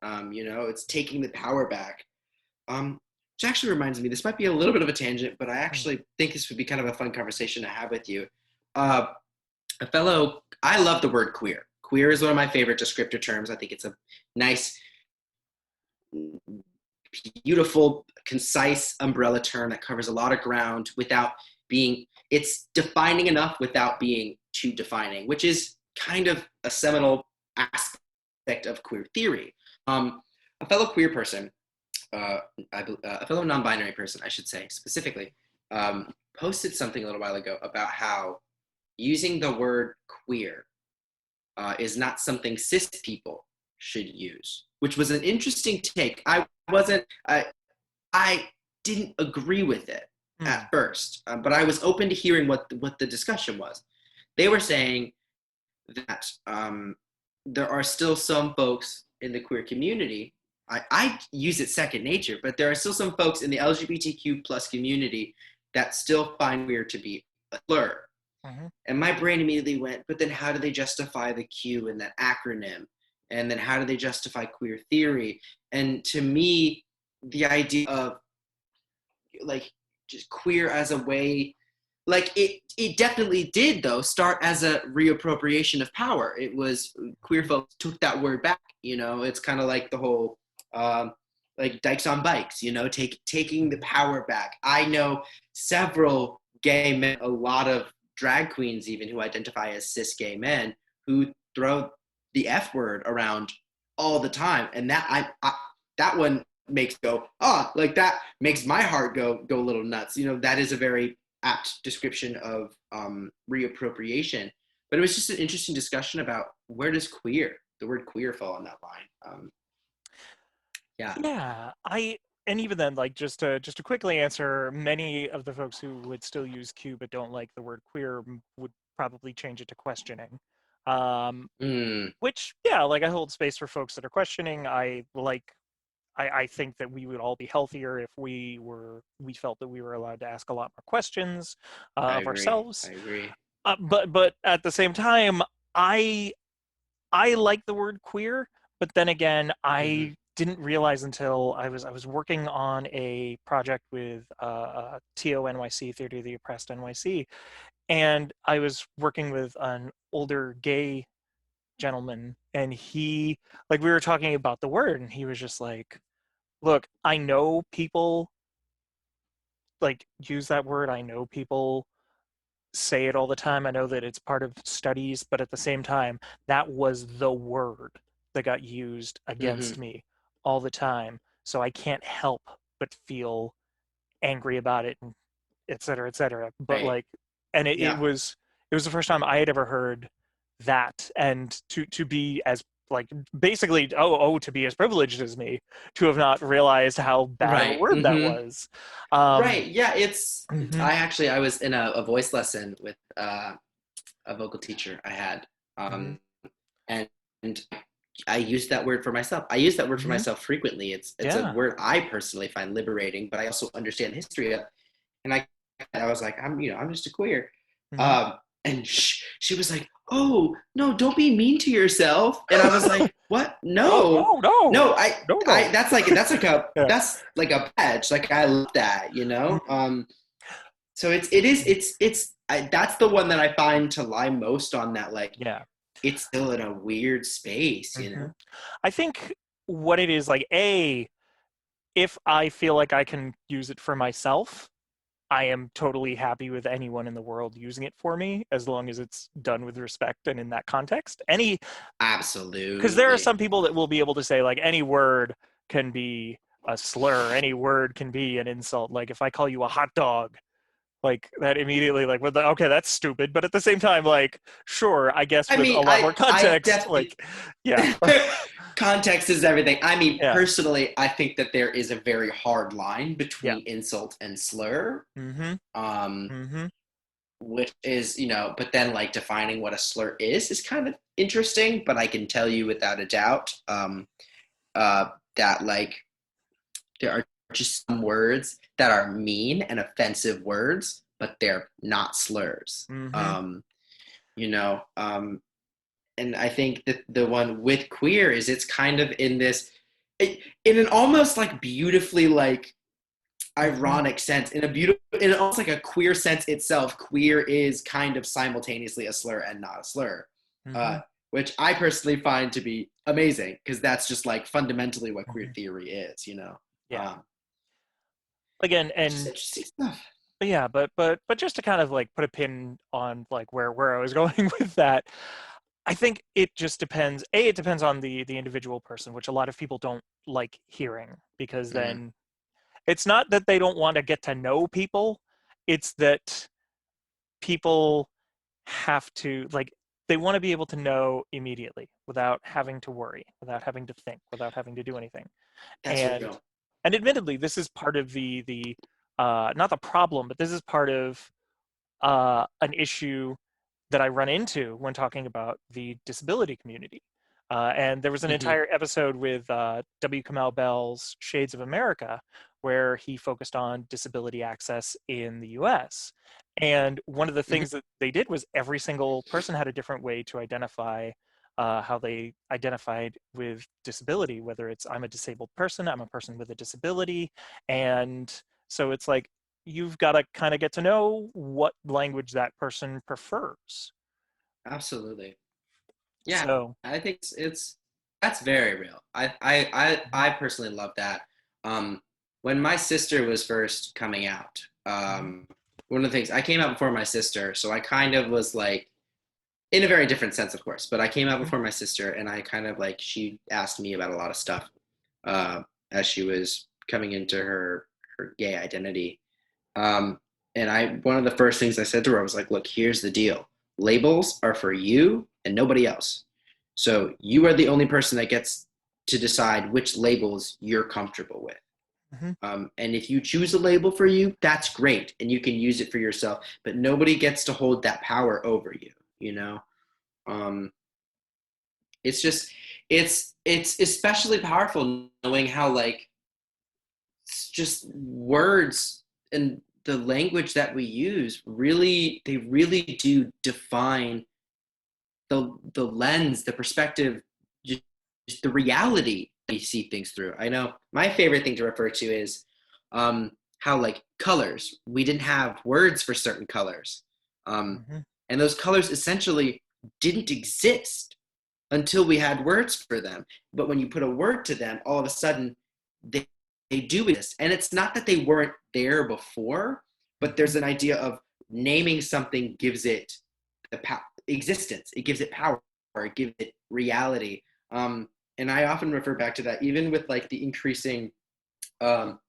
It's taking the power back. which actually reminds me, this might be a little bit of a tangent, but I actually think this would be kind of a fun conversation to have with you. I love the word queer. Queer is one of my favorite descriptor terms. I think it's a nice, beautiful, concise umbrella term that covers a lot of ground without being, it's defining enough without being too defining, which is kind of a seminal aspect of queer theory. A fellow queer person, a fellow non-binary person, I should say, specifically, posted something a little while ago about how using the word queer is not something cis people should use, which was an interesting take. I didn't agree with it at first, but I was open to hearing what the discussion was. They were saying that there are still some folks in the queer community. I use it second nature, but there are still some folks in the LGBTQ plus community that still find queer to be a slur. Mm-hmm. And my brain immediately went, but then how do they justify the Q in that acronym? And then how do they justify queer theory? And to me, the idea of like just queer as a way, like it definitely did though start as a reappropriation of power. It was queer folks took that word back, you know. It's kind of like the whole like dykes on bikes, you know, taking the power back. I know several gay men, a lot of drag queens even who identify as cis gay men who throw the F word around all the time, and that that one makes go, oh, like that makes my heart go a little nuts. You know, that is a very apt description of reappropriation. But it was just an interesting discussion about where does the word queer fall on that line. Yeah, and even then, like just to quickly answer, many of the folks who would still use Q but don't like the word queer would probably change it to questioning. Which, yeah, like I hold space for folks that are questioning. I think that we would all be healthier if we felt that we were allowed to ask a lot more questions of ourselves. I agree. But at the same time, I like the word queer, but then again, I didn't realize until I was working on a project with TONYC, Theater of the Oppressed NYC, and I was working with an older gay gentleman, and he, like, we were talking about the word, and he was just like, look, I know people like use that word, I know people say it all the time, I know that it's part of studies, but at the same time, that was the word that got used against me all the time, so I can't help but feel angry about it, and et cetera, et cetera. But like, and it was the first time I had ever heard that, and to be as like basically to be as privileged as me to have not realized how bad of a word that was. It's I was in a voice lesson with a vocal teacher I had, and I use that word for myself. I use that word for myself frequently. It's a word I personally find liberating, but I also understand the history of. And I was like, I'm just a queer. And she was like, oh no, don't be mean to yourself. And I was like, what? No, no. That's like a badge. Like I love that, you know. So that's the one that I find to lie most on that. Like, it's still in a weird space, you know. I think what it is, like, if I feel like I can use it for myself, I am totally happy with anyone in the world using it for me, as long as it's done with respect and in that context. Absolutely. Because there are some people that will be able to say, like, any word can be a slur, any word can be an insult. Like, if I call you a hot dog, like, that immediately, like, okay, that's stupid. But at the same time, like, sure, I guess with a lot more context, context is everything. I mean, personally, I think that there is a very hard line between insult and slur. Which is, you know, but then like defining what a slur is kind of interesting. But I can tell you without a doubt that like there are just some words that are mean and offensive words, but they're not slurs. You know, and I think that the one with queer is it's kind of in this, in an almost like beautifully like ironic sense, in a beautiful, in almost like a queer sense itself. Queer is kind of simultaneously a slur and not a slur, Mm-hmm. which I personally find to be amazing, because that's just like fundamentally what queer Mm-hmm. theory is, you know. Yeah. Um, Again, it's just and interesting stuff. yeah, but just to kind of like put a pin on like where I was going with that, I think it just depends. It depends on the individual person, which a lot of people don't like hearing, because Mm, then it's not that they don't want to get to know people, it's that people have to like they want to be able to know immediately without having to worry, without having to think, without having to do anything. that's And real. admittedly, this is part of the not the problem, but this is part of an issue that I run into when talking about the disability community. And there was an Hmm. entire episode with W. Kamau Bell's Shades of America, where he focused on disability access in the US. And one of the Hmm. things that they did was every single person had a different way to identify how they identified with disability, whether it's I'm a disabled person, I'm a person with a disability. And so it's like, you've got to kind of get to know what language that person prefers. Absolutely. Yeah, So, I think it's that's very real. I personally love that. Um, when my sister was first coming out, mhm, one of the things, I came out before my sister, so I kind of was like, in a very different sense, of course, but I came out mhm, before my sister, and I kind of like, she asked me about a lot of stuff uh, as she was coming into her gay identity. Um, and one of the first things I said to her was like, look, here's the deal. Labels are for you and nobody else. So you are the only person that gets to decide which labels you're comfortable with. mhm. And if you choose a label for you, that's great, and you can use it for yourself. But nobody gets to hold that power over you. You know, um, it's just it's especially powerful knowing how like just words and the language that we use really, they really do define the lens, the perspective, just the reality we see things through. I know my favorite thing to refer to is how like colors, we didn't have words for certain colors, um, Mhm. and those colors essentially didn't exist until we had words for them. But when you put a word to them, all of a sudden they, they do exist. And it's not that they weren't there before, but Mhm. there's an idea of naming something gives it existence, it gives it power, it gives it reality. And I often refer back to that, even with like the increasing um,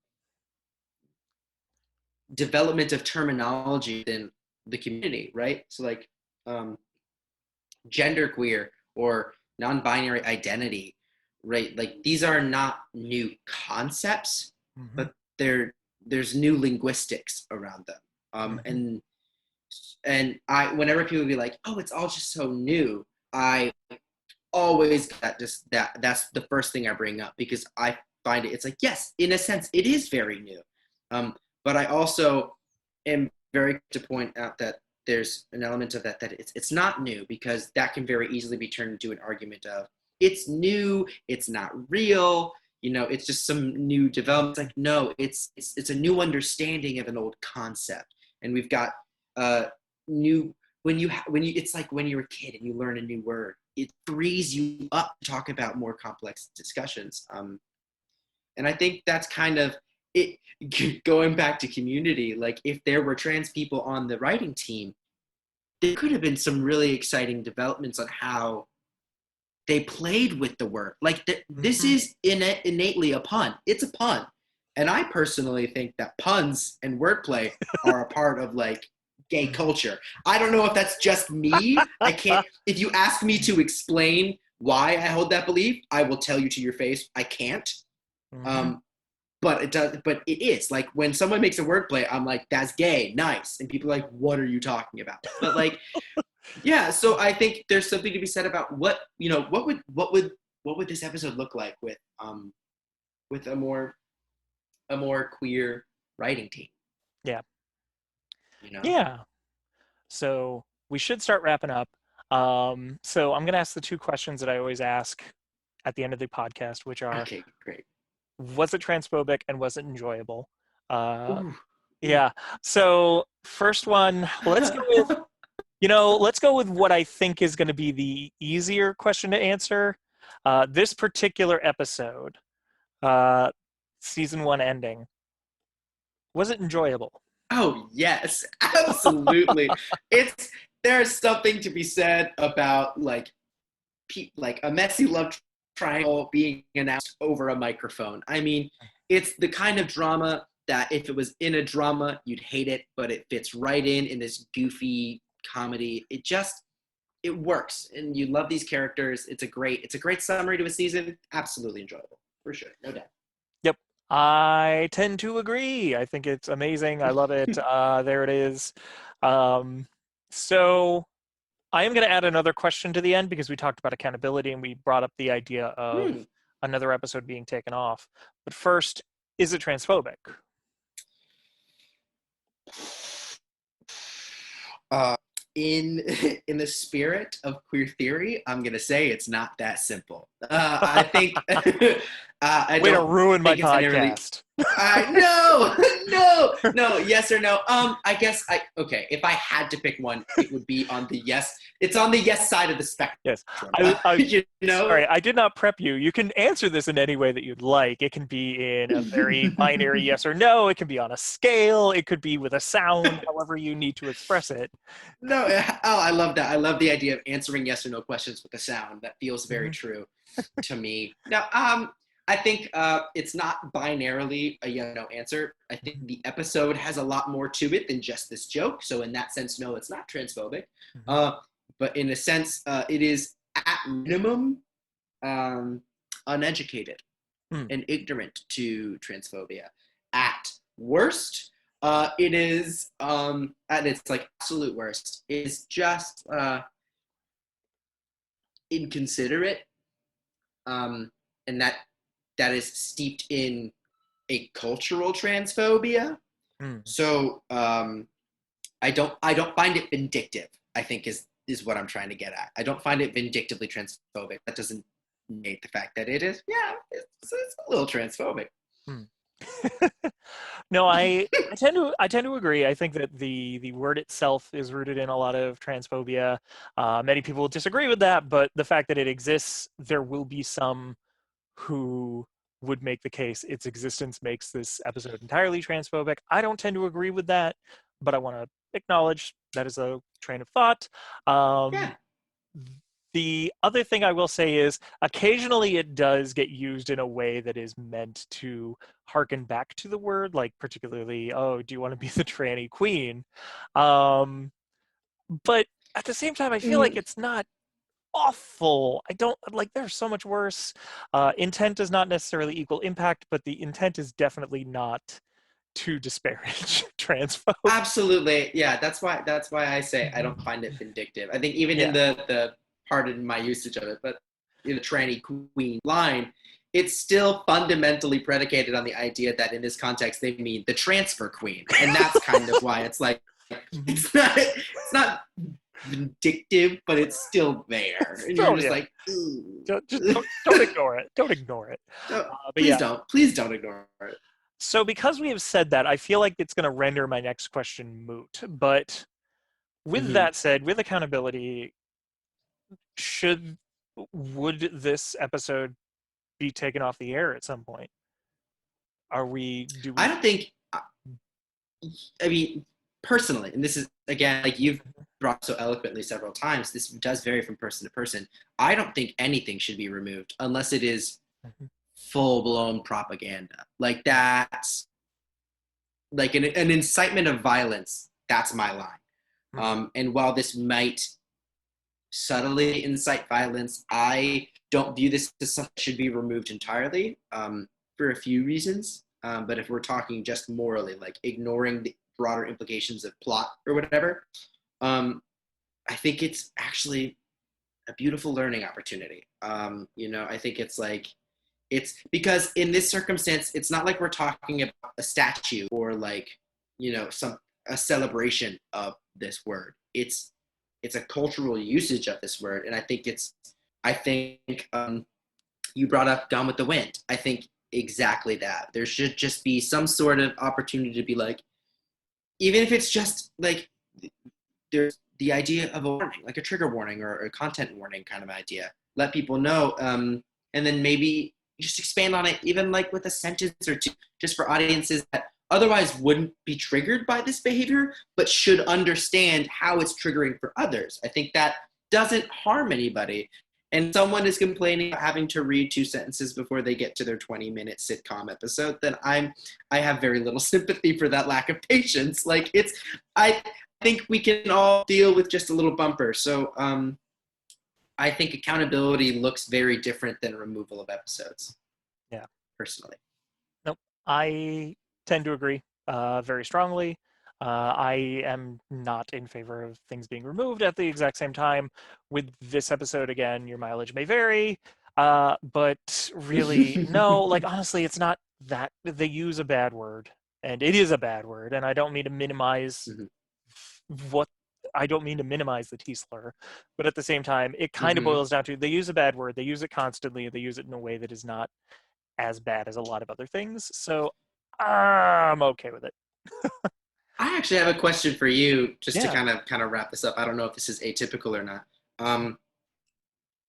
development of terminology in the community, right? So like um, genderqueer or non-binary identity, right? Like these are not new concepts, Mhm. but there's new linguistics around them. Um, Mhm. and and I, whenever people be like, "Oh, it's all just so new," I always that just that's the first thing I bring up, because I find it. It's like, yes, in a sense, it is very new, but I also am very quick to point out that there's an element of that it's not new, because that can very easily be turned into an argument of it's new, it's not real, you know, it's just some new development. It's like, no, it's a new understanding of an old concept, and we've got new, when you, it's like when you're a kid and you learn a new word, it frees you up to talk about more complex discussions. And I think that's kind of it. Going back to community, like if there were trans people on the writing team, there could have been some really exciting developments on how they played with the word. Like this Mhm. is innately a pun. It's a pun, and I personally think that puns and wordplay are a part of like gay Mhm. culture. I don't know if that's just me. I can't. If you ask me to explain why I hold that belief, I will tell you to your face I can't. Mhm. Um, but it does. But it is like when someone makes a wordplay, I'm like, that's gay, nice, and people are like, what are you talking about? But like, yeah, so I think there's something to be said about what, you know, what would this episode look like with a more queer writing team, Yeah. you know? Yeah. So we should start wrapping up. So I'm going to ask the two questions that I always ask at the end of the podcast, which are, Okay, great. was it transphobic and was it enjoyable? Uh, Ooh. yeah. So first one, let's go with what I think is going to be the easier question to answer. This particular episode, uh, season one ending, was it enjoyable? Oh yes, absolutely. It's there's something to be said about like a messy love triangle being announced over a microphone. I mean, it's the kind of drama that if it was in a drama, you'd hate it, but it fits right in this goofy comedy. It works, and you love these characters. It's a great summary to a season. Absolutely enjoyable for sure, no doubt. Yep. I tend to agree. I think it's amazing. I love it. There it is. Um, so I am going to add another question to the end because we talked about accountability and we brought up the idea of Hmm. another episode being taken off. But first, is it transphobic? Uh, in in the spirit of queer theory, I'm gonna say it's not that simple. I think I Way to don't ruin my think it's inherently. podcast. No, no. Yes or no? I guess okay. If I had to pick one, it would be on the yes. It's on the yes side of the spectrum. Yes. You know. Sorry, I did not prep you. You can answer this in any way that you'd like. It can be in a very binary yes or no. It can be on a scale. It could be with a sound, however you need to express it. No, oh, I love that. I love the idea of answering yes or no questions with a sound. That feels very Mhm. true to me. Now, I think it's not binarily a yes or no answer. I think the episode has a lot more to it than just this joke. So in that sense, no, it's not transphobic. Mhm. But in a sense, it is at minimum uneducated Mm. and ignorant to transphobia. At worst, it is at its like absolute worst is just inconsiderate, and that is steeped in a cultural transphobia. Mm. So I don't find it vindictive. I think is what I'm trying to get at. I don't find it vindictively transphobic. That doesn't negate the fact that it is. Yeah, it's a little transphobic. Mm. No, I tend to agree. I think that the word itself is rooted in a lot of transphobia. Many people disagree with that, but the fact that it exists, there will be some who would make the case its existence makes this episode entirely transphobic. I don't tend to agree with that, but I want to acknowledge that is a train of thought. Um, Yeah. the other thing I will say is occasionally it does get used in a way that is meant to harken back to the word, like particularly, oh, do you want to be the tranny queen? Um, but at the same time, I feel like Mm, it's not awful. I don't like there's so much worse. Intent does not necessarily equal impact, but the intent is definitely not to disparage trans folks. absolutely. Yeah, that's why I say I don't find it vindictive. I think even in Yeah. the pardon my usage of it, but in the tranny queen line, it's still fundamentally predicated on the idea that in this context they mean the transfer queen. And that's kind of why it's like Mhm. it's not vindictive, but it's still there. And you're So just yeah, like, ooh. just don't ignore it. Don't ignore it. But yeah, Please don't ignore it. so because we have said that, I feel like it's going to render my next question moot. But with Mhm. that said, with accountability, should would this episode be taken off the air at some point? Do I we? don't think I mean, personally, and this is again, like you've brought so eloquently several times, this does vary from person to person. I don't think anything should be removed unless it is Mhm. full blown propaganda. Like that's like an incitement of violence. That's my line. Mhm. And while this might subtly incite violence, I don't view this as something that should be removed entirely for a few reasons. But if we're talking just morally, like ignoring the broader implications of plot or whatever, I think it's actually a beautiful learning opportunity. I think it's like it's because in this circumstance, it's not like we're talking about a statue or like some a celebration of this word. It's a cultural usage of this word, and I think you brought up Gone with the Wind. I think exactly that. There should just be some sort of opportunity to be like, even if it's just like, there's the idea of a warning, like a trigger warning or a content warning kind of idea. Let people know, and then maybe just expand on it, even like with a sentence or two, just for audiences that otherwise wouldn't be triggered by this behavior, but should understand how it's triggering for others. I think that doesn't harm anybody. And someone is complaining about having to read 2 sentences before they get to their 20-minute sitcom episode, then I have very little sympathy for that lack of patience. Like I think we can all deal with just a little bumper. So I think accountability looks very different than removal of episodes. Yeah. Personally. Nope. I tend to agree very strongly. I am not in favor of things being removed at the exact same time. With this episode, again, your mileage may vary, but really, no, like, honestly, it's not that they use a bad word, and it is a bad word, and I don't mean to minimize what I don't mean to minimize the T slur, but at the same time, it kind of boils down to they use a bad word, they use it constantly, they use it in a way that is not as bad as a lot of other things. So I'm okay with it. I actually have a question for you, just to Yeah. kind of wrap this up. I don't know if this is atypical or not.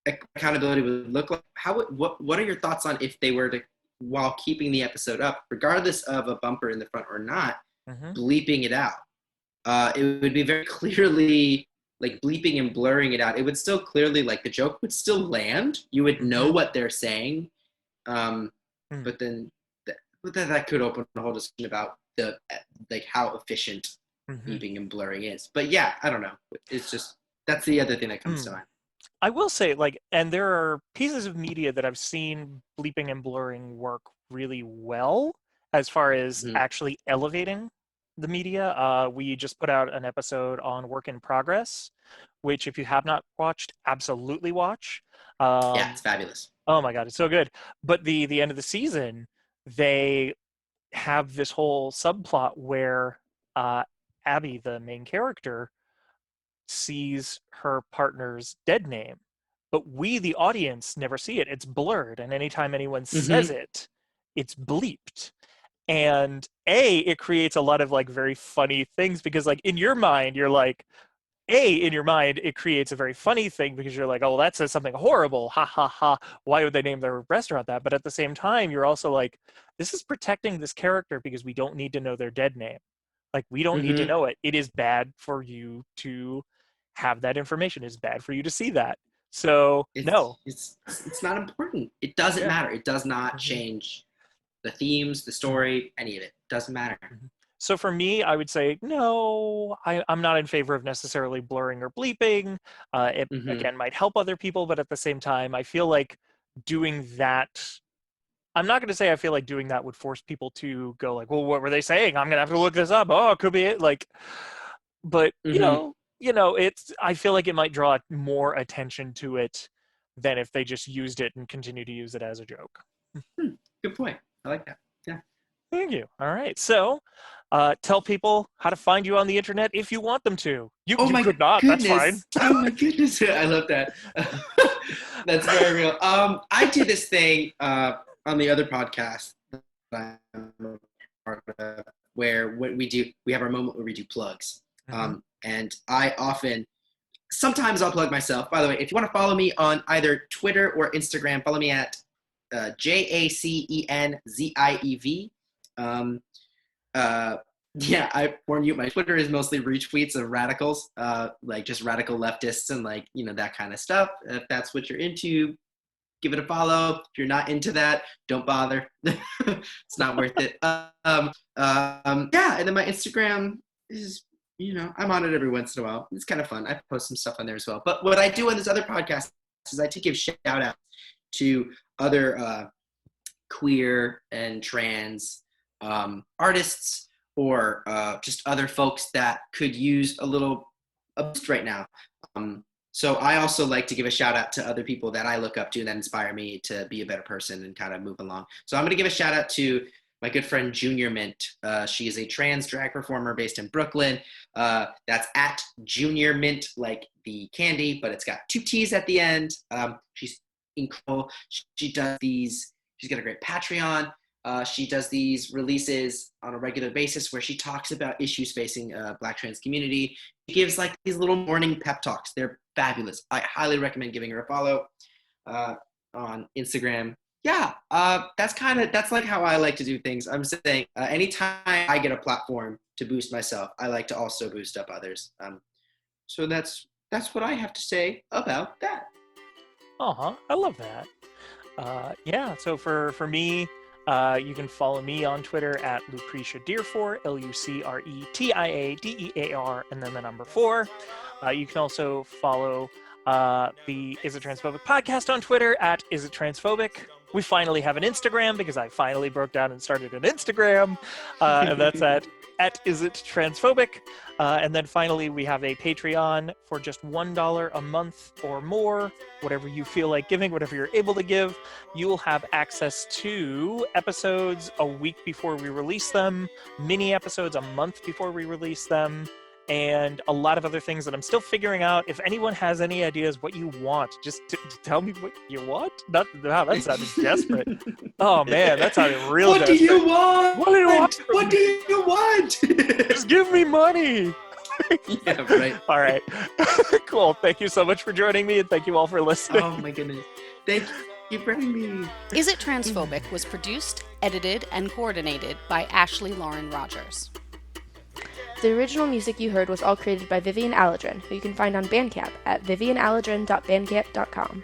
Accountability would look like what are your thoughts on if they were to, while keeping the episode up, regardless of a bumper in the front or not, bleeping it out? It would be very clearly like bleeping and blurring it out. It would still clearly, like, the joke would still land. You would know what they're saying. But then that could open a whole discussion about the like how efficient bleeping and blurring is. But yeah, I don't know. It's just, that's the other thing that comes to mind. I will say, like, and there are pieces of media that I've seen bleeping and blurring work really well as far as actually elevating the media. We just put out an episode on Work in Progress, which, if you have not watched, absolutely watch. Yeah, it's fabulous. Oh my God, it's so good. But the end of the season, they have this whole subplot where Abby, the main character, sees her partner's dead name, but we, the audience, never see it. It's blurred, and anytime anyone says it, it's bleeped. And it creates a lot of like very funny things, because like in your mind, you're like, it creates a very funny thing because you're like, oh, well, that says something horrible. Ha ha ha. Why would they name their restaurant that? But at the same time, you're also like, this is protecting this character because we don't need to know their dead name. Like, we don't need to know it. It is bad for you to have that information. It's bad for you to see that. So it's not important. It doesn't matter. It does not change the themes, the story, any of it. Doesn't matter. So for me, I would say, no, I'm not in favor of necessarily blurring or bleeping. It, again, might help other people, but at the same time, I feel like doing that, I'm not going to say I feel like doing that would force people to go like, well, what were they saying? I'm going to have to look this up. Oh, it could be it. Like, but, you know, I feel like it might draw more attention to it than if they just used it and continue to use it as a joke. Good point. I like that. Yeah. Thank you. All right. So tell people how to find you on the internet if you want them to. You could not. Goodness. That's fine. Oh my goodness. I love that. That's very real. I do this thing on the other podcast that I'm a part of, where we have our moment where we do plugs. And sometimes I'll plug myself. By the way, if you want to follow me on either Twitter or Instagram, follow me at JACENZIEV. Yeah, I warn you, my Twitter is mostly retweets of radicals, like just radical leftists and like, that kind of stuff. If that's what you're into, give it a follow. If you're not into that, don't bother. It's not worth it. Yeah, and then my Instagram is, I'm on it every once in a while. It's kind of fun. I post some stuff on there as well. But what I do on this other podcast is I give shout out to other queer and trans artists, or just other folks that could use a boost right now. So I also like to give a shout out to other people that I look up to and that inspire me to be a better person and kind of move along. So I'm going to give a shout out to my good friend Junior Mint. She is a trans drag performer based in Brooklyn. That's at Junior Mint, like the candy, but it's got 2 T's at the end. She's incredible. She does these She's got a great Patreon. She does these releases on a regular basis where she talks about issues facing Black trans community. She gives like these little morning pep talks. They're fabulous. I highly recommend giving her a follow on Instagram. Yeah, that's like how I like to do things. I'm saying anytime I get a platform to boost myself, I like to also boost up others. So that's what I have to say about that. I love that. Yeah, so for me, you can follow me on Twitter at Lucretia Dearfor, LucretiaDear, and then the number 4. You can also follow the Is It Transphobic podcast on Twitter at Is It Transphobic. We finally have an Instagram because I finally broke down and started an Instagram, and that's at Is It Transphobic. And then finally, we have a Patreon for just $1 a month or more, whatever you feel like giving, whatever you're able to give. You will have access to episodes a week before we release them, mini episodes a month before we release them, and a lot of other things that I'm still figuring out. If anyone has any ideas what you want, just tell me what you want. Wow, that sounded desperate. Oh man, that sounded real What desperate. do you want? What do you want? What do you want? Just give me money. Yeah, right. All right. Cool. Thank you so much for joining me, and thank you all for listening. Oh my goodness. Thank you for having me. Is It Transphobic was produced, edited, and coordinated by Ashley Lauren Rogers. The original music you heard was all created by Vivian Aladrin, who you can find on Bandcamp at vivianaladrin.bandcamp.com.